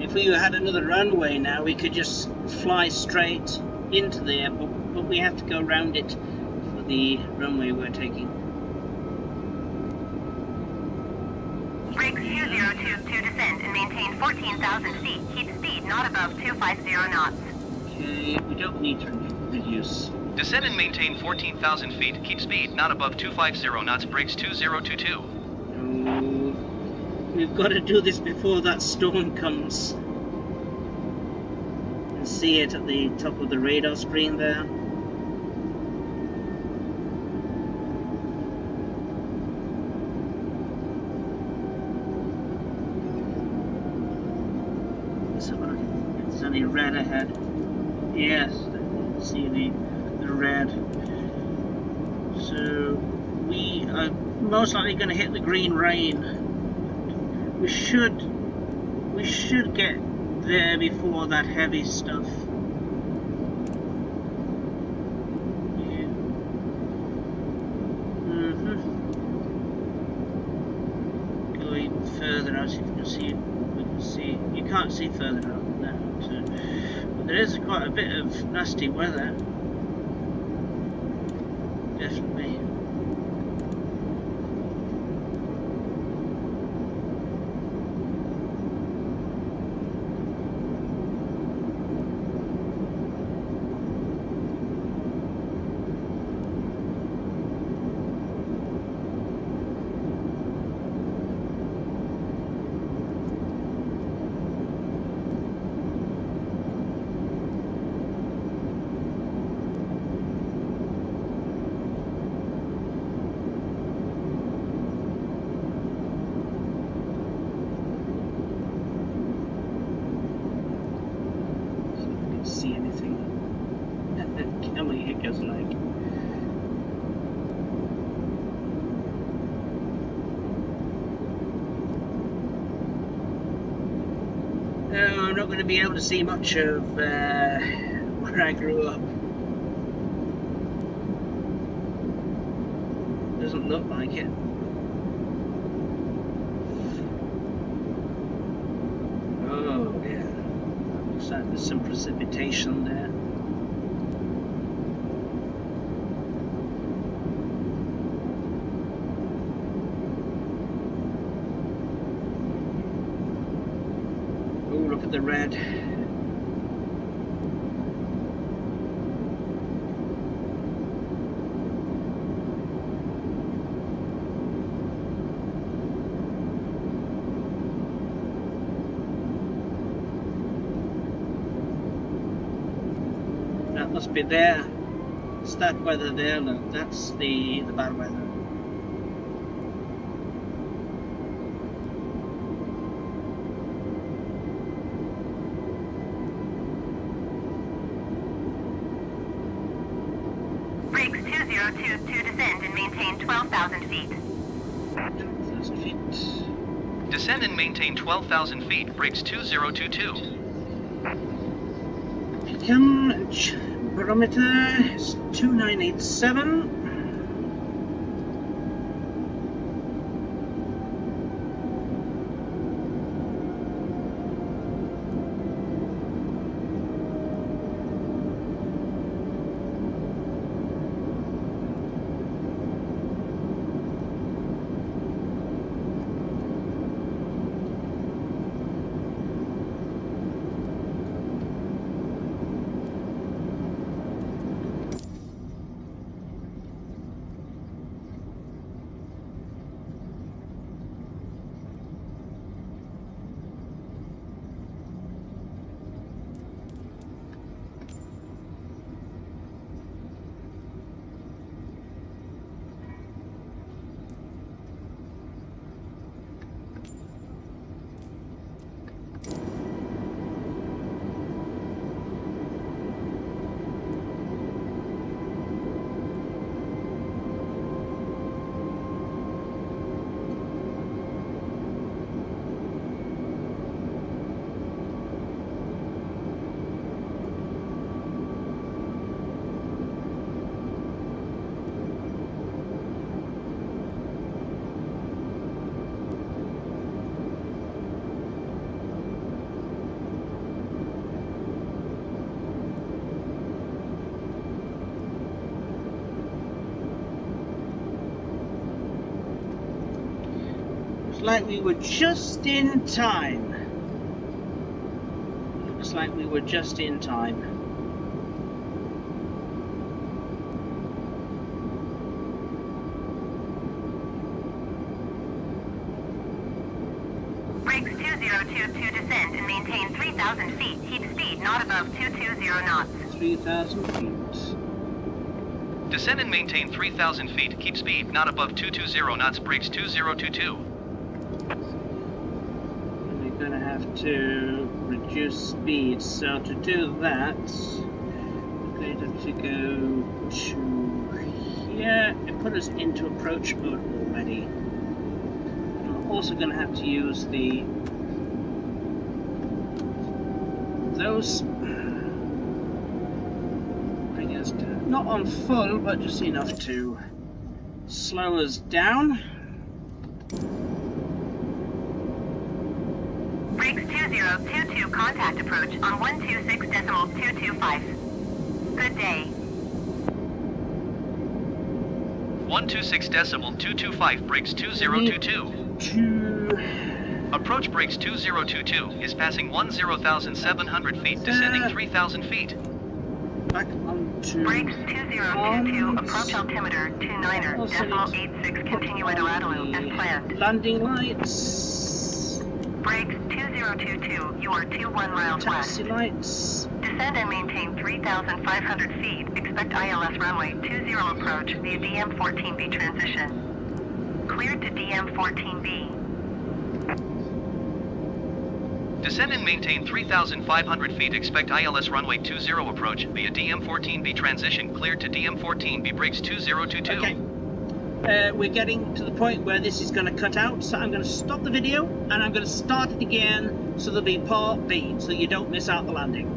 If we had another runway now, we could just fly straight into the airport, but we have to go around it for the runway we're taking. Brakes 202 to descend and maintain 14,000 feet. Keep speed not above 250 knots. Okay, we don't need to reduce. Descend and maintain 14,000 feet. Keep speed not above 250 knots. Brakes 2022. We've got to do this before that storm comes. And see it at the top of the radar screen there. Is there any red ahead? Yes, see the red. So we are most likely going to hit the green rain. We should get there before that heavy stuff. Yeah. Go even further out, so you can see. We can see. You can't see further out now. So, but there is quite a bit of nasty weather. Definitely. See anything. How many hiccups like? No, I'm not going to be able to see much of where I grew up. Doesn't look like it. Oh yeah. Looks like there's some precipitation there. Oh, look at the red. That must be there. It's that weather there, look. That's the bad weather. 2022 to descend and maintain 12,000 feet. 12,000 feet. Descend and maintain 12,000 feet, Briggs 2022. Come, barometer is 2987. Like we were just in time. Looks like we were just in time. Briggs 202 to descend and maintain 3,000 feet. Keep speed not above 220 knots. 3,000 feet. Descend and maintain 3,000 feet, keep speed not above 220 knots, Briggs 2022. We're going to have to reduce speed, so to do that, we're going to have to go to here. It put us into approach mode already. We're also going to have to use those bring us down, not on full, but just enough to slow us down. Briggs 2022 contact approach on 126.225. Good day. 126.225, Briggs 2022. Approach Briggs 2022 is passing 10,700 feet, descending 3,000 feet. Back onto Briggs 2022 approach altimeter 29.86, continue at Oradaloo as planned. landing lights. Briggs 2022, you are 21 miles west. Taxi lights. Descend and maintain 3,500 feet. Expect ILS runway 20 approach via DM14B transition. Cleared to DM14B. Descend and maintain 3,500 feet. Expect ILS runway 20 approach via DM14B transition. Cleared to DM14B, Briggs 2022. Okay. We're getting to the point where this is going to cut out, so I'm going to stop the video and I'm going to start it again, so there'll be part B, so you don't miss out the landing.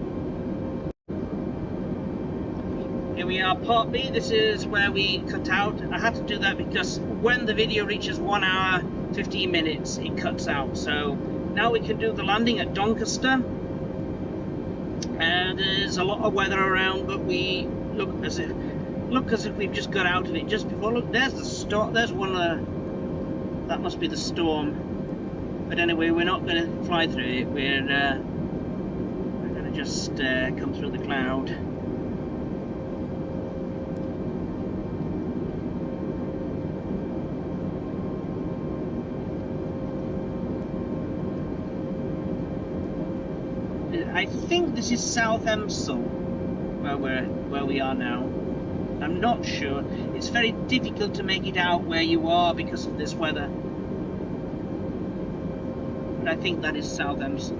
Here we are, part B. This is where we cut out. I had to do that because when the video reaches 1 hour 15 minutes, it cuts out. So now we can do the landing at Doncaster. There's a lot of weather around, but we look as if we've just got out of it just before. Look, there's the storm. There's one of the, that must be the storm. But anyway, we're not going to fly through it. We're going to just come through the cloud. I think this is South Emsall, where we are now. I'm not sure. It's very difficult to make it out where you are because of this weather. But I think that is South Emsall.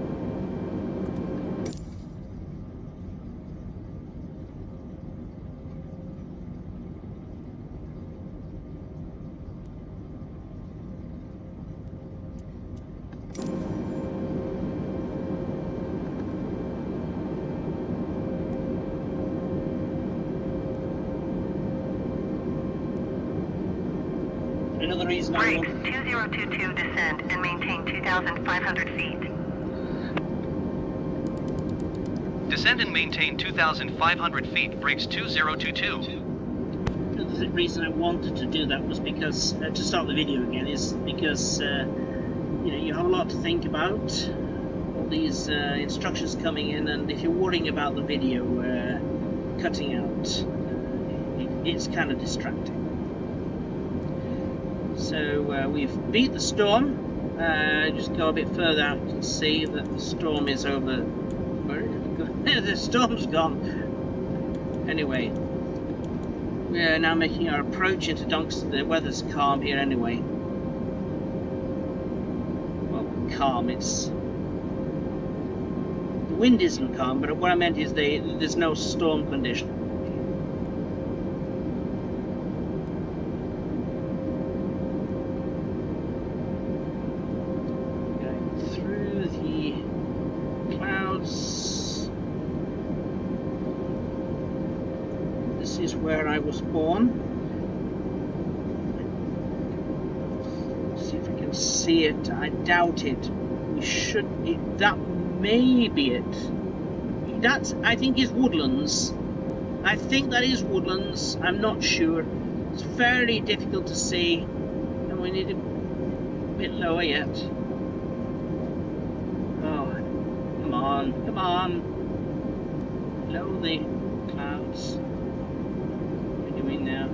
Another reason I Brakes want... 2022 descend and maintain 2,500 feet. Descend and maintain 2,500 feet, brakes 2022. The reason I wanted to do that was because, to start the video again, is because, you know, you have a lot to think about. All these instructions coming in, and if you're worrying about the video cutting out, it's kind of distracting. So we've beat the storm. Just go a bit further out, you can see that the storm is over. Where did it go? The storm's gone. Anyway, we are now making our approach into Doncaster. The weather's calm here anyway. Well, calm, it's... The wind isn't calm, but what I meant is there's no storm condition. Going through the clouds. This is where I was born. See if I can see it. I doubt it. We should. That may be it. That's. I think is woodlands. I think that is woodlands. I'm not sure. It's very difficult to see, and we need a bit lower yet. Oh, come on, come on! Below the clouds. What are we doing now?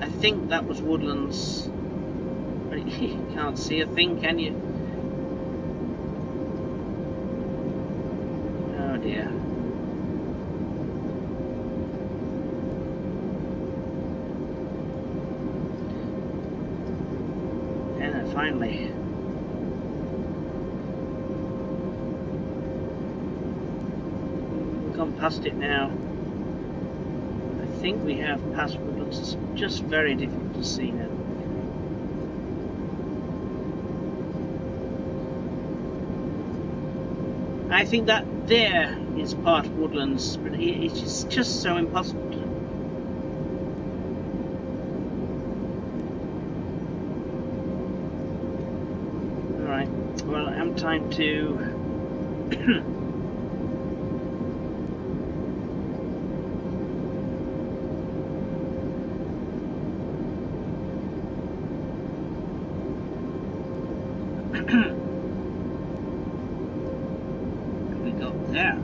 I think that was woodlands. But you can't see a thing, can you? Oh dear. And then finally. We've gone past it now. I think we have passed woodlands. It's just very difficult to see now. I think that there is part of woodlands, but it's just so impossible. Alright, well, I'm time to... we go there.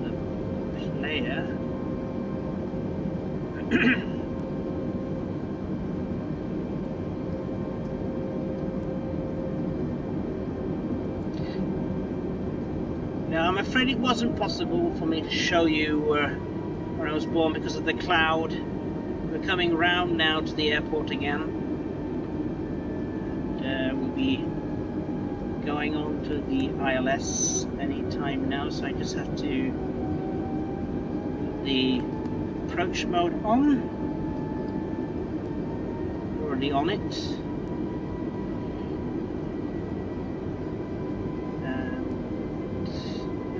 The player. Now, I'm afraid it wasn't possible for me to show you where I was born because of the cloud. We're coming round now to the airport again. We'll be going on to the ILS any time now, so I just have to put the approach mode on. Already on it.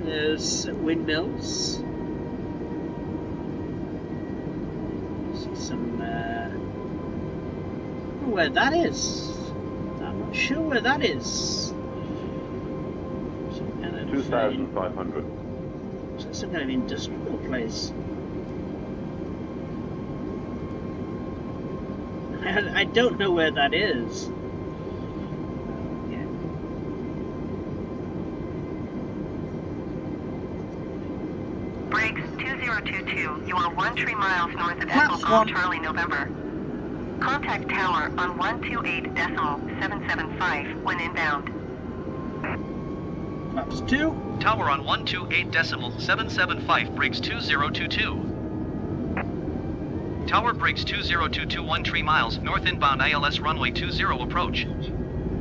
There's windmills. See some. Where that is? I'm not sure where that is. Some kind of 2,500. some kind of industrial place. I don't know where that is. Brakes 2022. You are 13 miles north of Echo Golf Charlie November. Contact tower on 128.775 when inbound. Flaps 2. Tower on 128.775, brakes 2022. Tower brakes 2022, 13 miles, north inbound ILS runway 20 approach.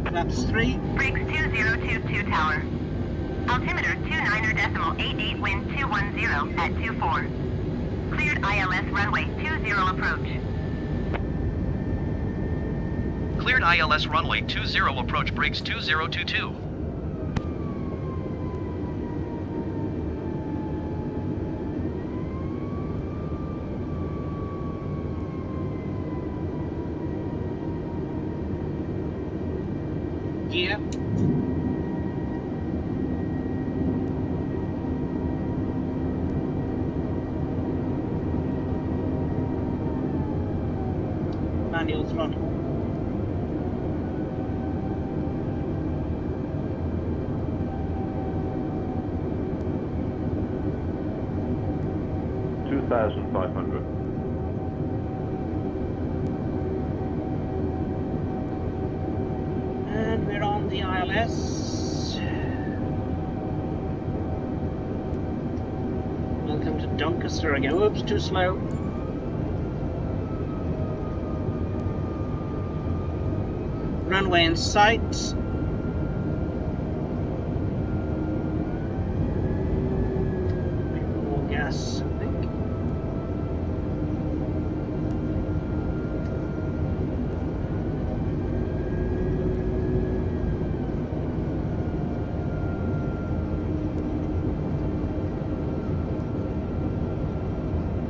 Flaps 3. Brakes 2022 tower. Altimeter 29.88, wind 210 at 24. Cleared ILS runway 20 approach. Cleared ILS runway 20 approach Briggs 2022. Gear. Manual throttle. $2,500. And we're on the ILS. Welcome to Doncaster again. Oops, too slow. Runway in sight. More gas, I think.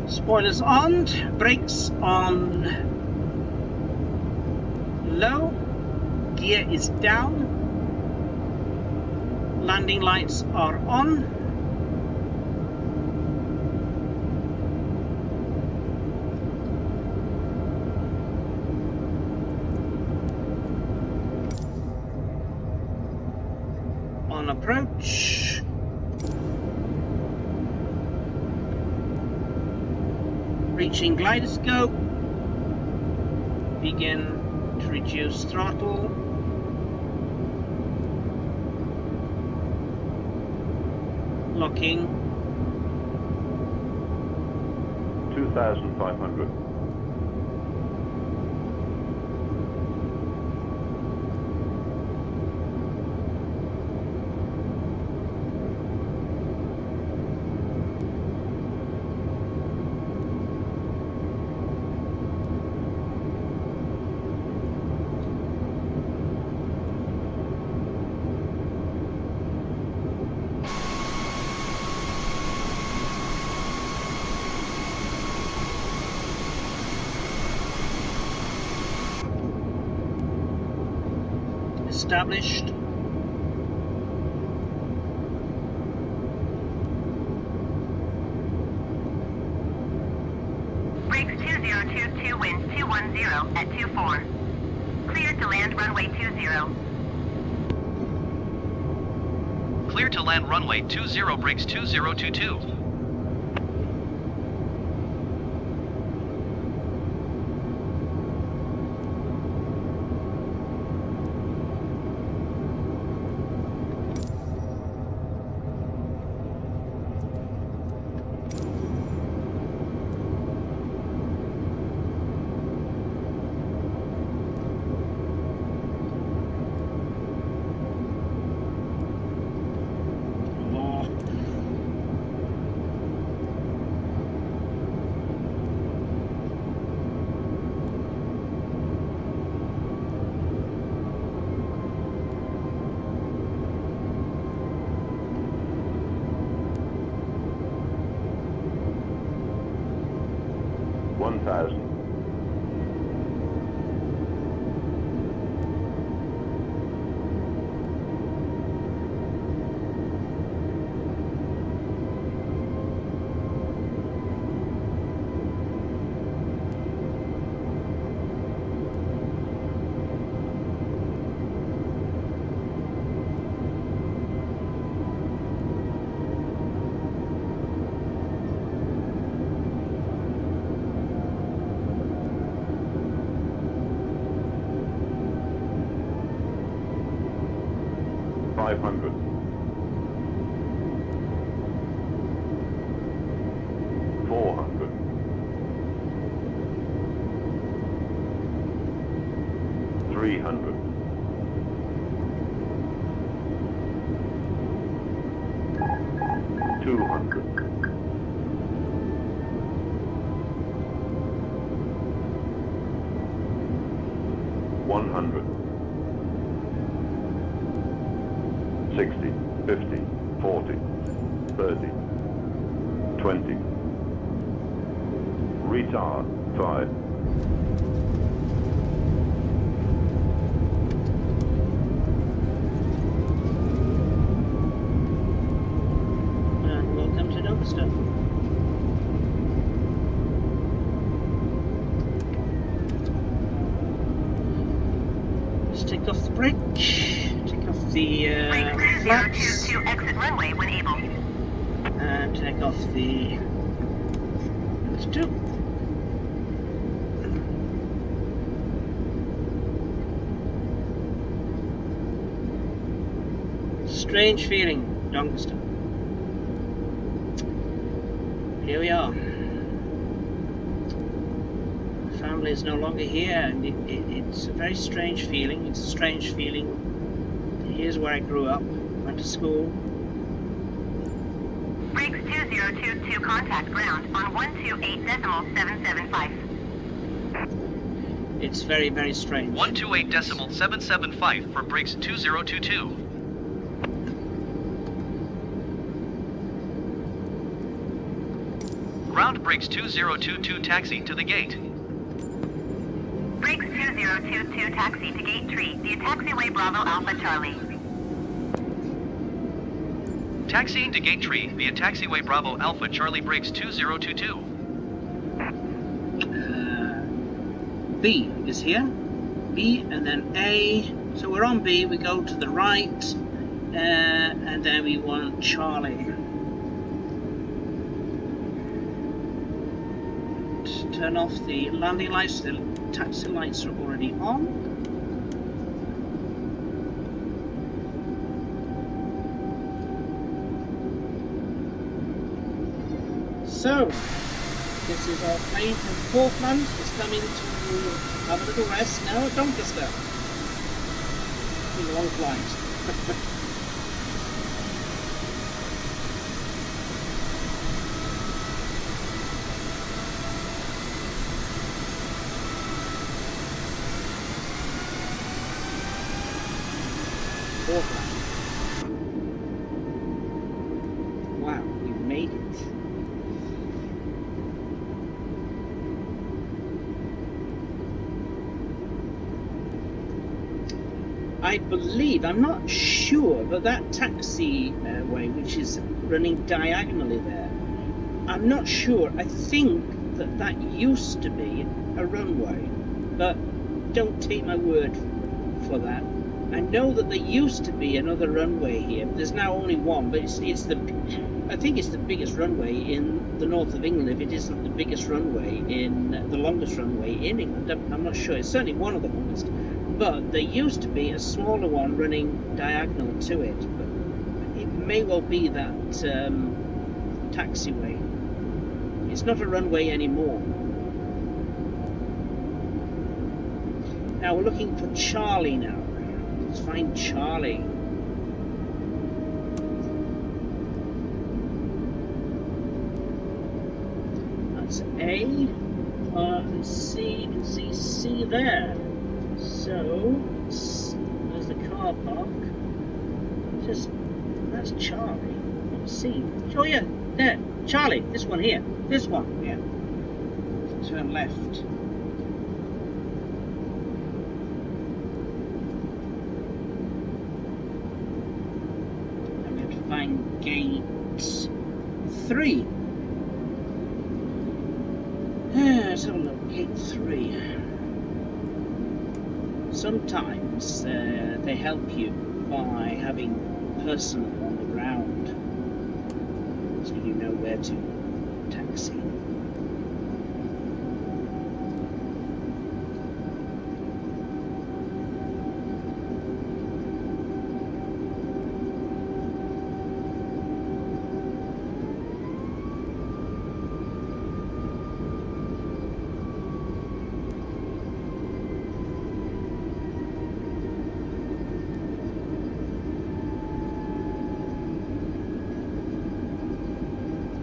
Spoilers on, brakes on low, gear is down, landing lights are on, on approach. Reaching glider scope, begin to reduce throttle, locking, 2,500. established. Briggs 2022, wind 210 at 24. Cleared to land runway 20. Clear to land runway 20 Briggs 2022. $1,000. $500. $400. $300. $200. 100. 60, 50, 40, 30, 20. Retard 5. And welcome to Doncaster. Let's take off the brake, take off the Brake flaps, 202 to exit runway when able. and take off the two. Strange feeling, Doncaster. Here we are. The family is no longer here, and it's a very strange feeling. It's a strange feeling. Here's where I grew up, went to school. Brakes 2022 contact ground on 128.775. It's very, very strange. 128.775 for Briggs 2022. Ground Briggs 2022 taxi to the gate. Brakes 2022 taxi to gate 3 via taxiway Bravo Alpha Charlie. Taxiing to gate 3 via taxiway Bravo Alpha Charlie Briggs 2022. B is here. B and then A. So we're on B, we go to the right, and then we want Charlie. Turn off the landing lights, the taxi lights are already on. So, this is our plane from Portland. It's coming to have a little rest now at Doncaster. It's been a long flight. Portland. Wow, we've made it. I believe, I'm not sure, but that taxiway, which is running diagonally there, I'm not sure. I think that used to be a runway, but don't take my word for that. I know that there used to be another runway here. There's now only one, but I think it's the biggest runway in the north of England, if it isn't the biggest runway the longest runway in England. I'm not sure. It's certainly one of the longest. But there used to be a smaller one running diagonal to it. But it may well be that taxiway. It's not a runway anymore. Now we're looking for Charlie now. Let's find Charlie. That's A. Let's see, you can see C there. So, there's the car park. That's Charlie. Let's see. Oh yeah, there. Charlie, this one here. This one, yeah. Turn left. Find gate 3. Let's have a look. Gate 3. Sometimes they help you by having personnel on the ground, so you know where to taxi.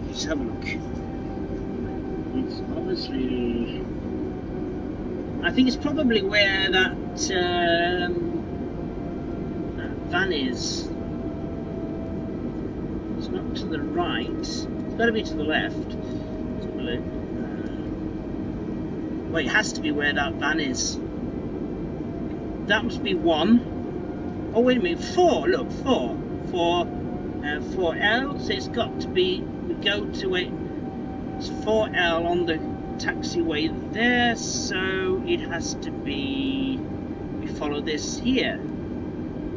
Let's have a look. It's obviously... I think it's probably where that van is. It's not to the right. It's got to be to the left. Let's have a look. Well, it has to be where that van is. That must be 1. Oh, wait a minute. 4. Look, 4. 4L. So it's got to be. We go to it. It's 4L on the taxiway there. So it has to be. We follow this here.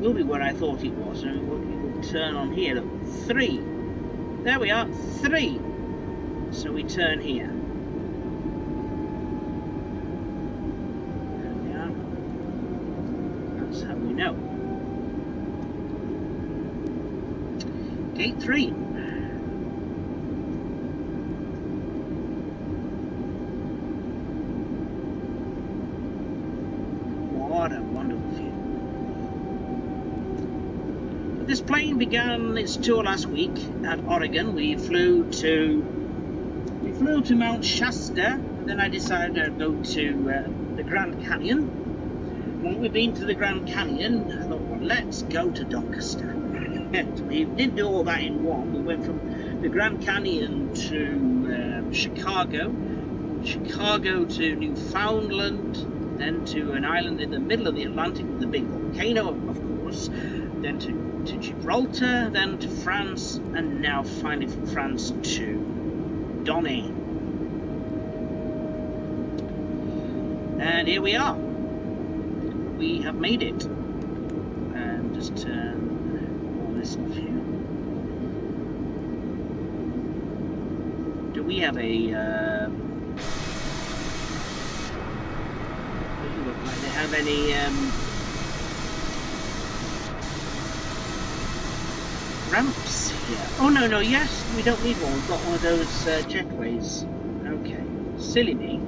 Will be where I thought it was. And we'll turn on here. Look, 3. There we are. 3. So we turn here. No. Gate 3. What a wonderful view. This plane began its tour last week at Oregon. We flew to Mount Shasta. Then I decided I'd go to the Grand Canyon. When we've been to the Grand Canyon, I thought, well, let's go to Doncaster. We didn't do all that in one. We went from the Grand Canyon to Chicago to Newfoundland, then to an island in the middle of the Atlantic with the big volcano, of course, then to Gibraltar, then to France, and now finally from France to Donny. And here we are. We have made it. And just turn all this off here. Do we have a doesn't look like they have any ramps here. Oh no, yes, we don't need one. We've got one of those jetways. Okay. Silly me.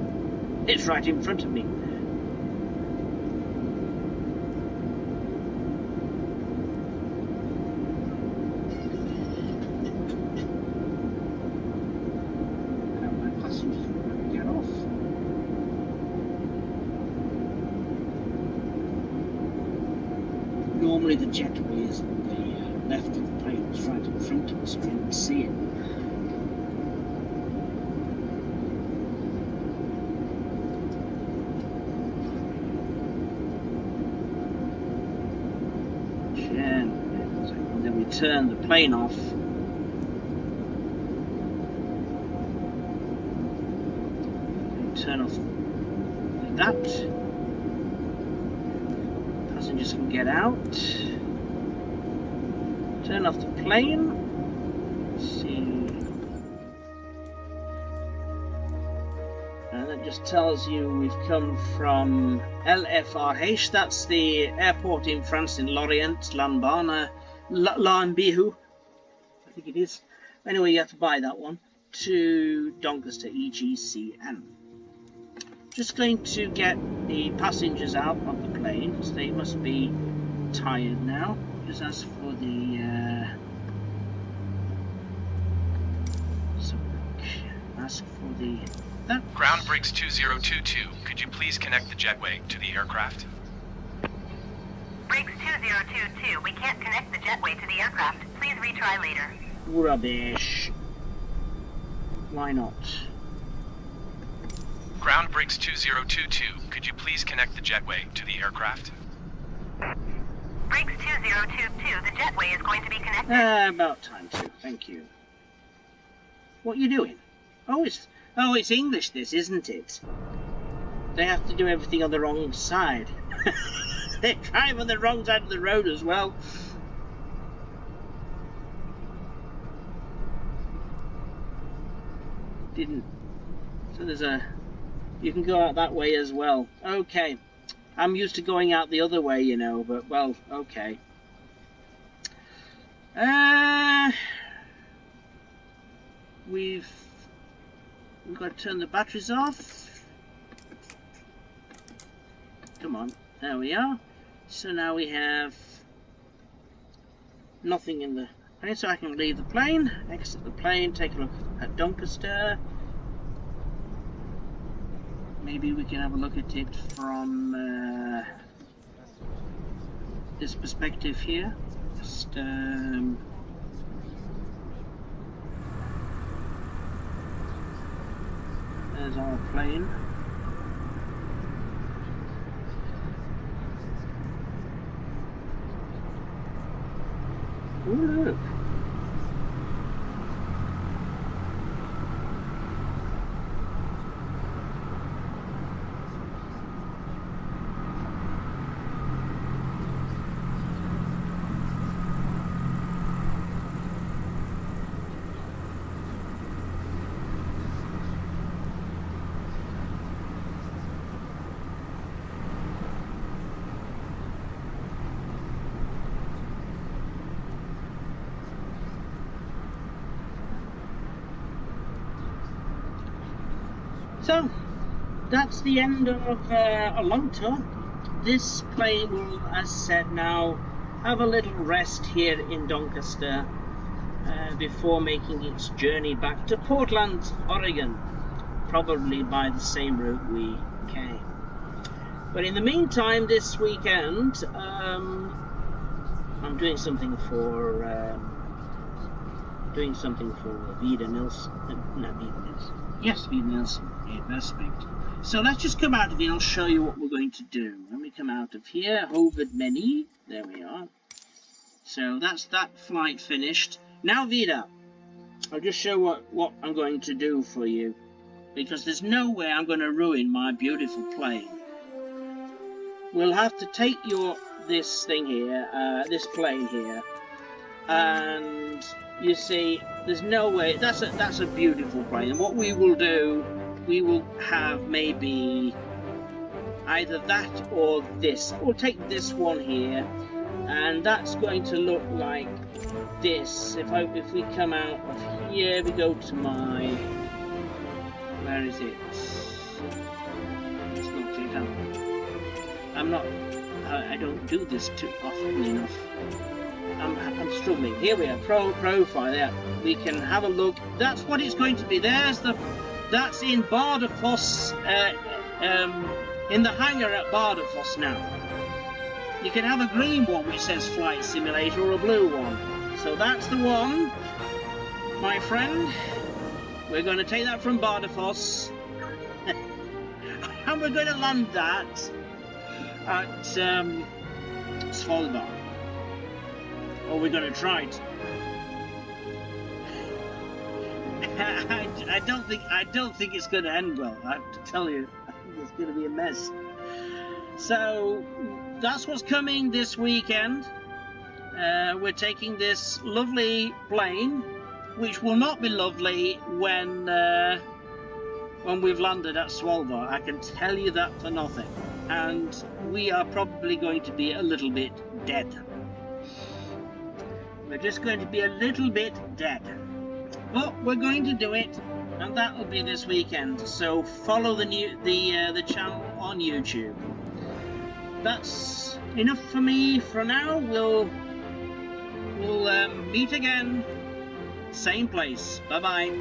It's right in front of me. Normally the jetway is on the left of the plane, it's right in front of us, if you can see it. And then we turn the plane off. Turn off like that. Passengers can get out. Turn off the plane. Let's see. And that just tells you we've come from LFRH. That's the airport in France in Lorient, Lambihu, I think it is. Anyway, you have to buy that one. To Doncaster EGCN. Just going to get the passengers out of the plane, because they must be tired now. Just ask for the that. Ground Briggs 2022, could you please connect the jetway to the aircraft? Briggs 2022, we can't connect the jetway to the aircraft. Please retry later. Rubbish. Why not? Ground Briggs 2022, could you please connect the jetway to the aircraft? Briggs 2022, the jetway is going to be connected. About time to. Thank you. What are you doing? Oh, it's English, this, isn't it? They have to do everything on the wrong side. They drive on the wrong side of the road as well. Didn't. So there's a. You can go out that way as well. Okay. I'm used to going out the other way, you know, but, well, okay. We've got to turn the batteries off. Come on. There we are. So now we have nothing in the plane, so I can leave the plane, exit the plane, take a look at Doncaster. maybe we can have a look at it from this perspective here. Just there's our plane. Ooh, look. So, that's the end of a long tour. This plane will, as said now, have a little rest here in Doncaster before making its journey back to Portland, Oregon, probably by the same route we came. But in the meantime, this weekend, I'm doing something for Vida Nilsson. Not Vida Nilsson. Yes, Vida Nilsson. Investment. So let's just come out of here. I'll show you what we're going to do. When we come out of here, hovered many. There we are. So that's that flight finished. Now, Vida, I'll just show what I'm going to do for you, because there's no way I'm going to ruin my beautiful plane. We'll have to take this thing here, this plane here, and you see, there's no way. That's a beautiful plane. And what we will do, we will have maybe either that or this. We'll take this one here, and that's going to look like this. If we come out of here, we go to my, where is it? It's not too down. I don't do this too often enough. I'm struggling. Here we are, profile. There, we can have a look. That's what it's going to be. That's in Bardufoss, in the hangar at Bardufoss now. You can have a green one which says Flight Simulator, or a blue one. So that's the one, my friend. We're going to take that from Bardufoss, and we're going to land that at Svalbard. Or we're going to try it. I don't think it's going to end well. I have to tell you, I think it's going to be a mess. So that's what's coming this weekend. We're taking this lovely plane, which will not be lovely when we've landed at Svalbard. I can tell you that for nothing. And we are probably going to be a little bit dead. We're just going to be a little bit dead. But we're going to do it, and that will be this weekend. So follow the channel on YouTube. That's enough for me for now. We'll meet again, same place. Bye bye.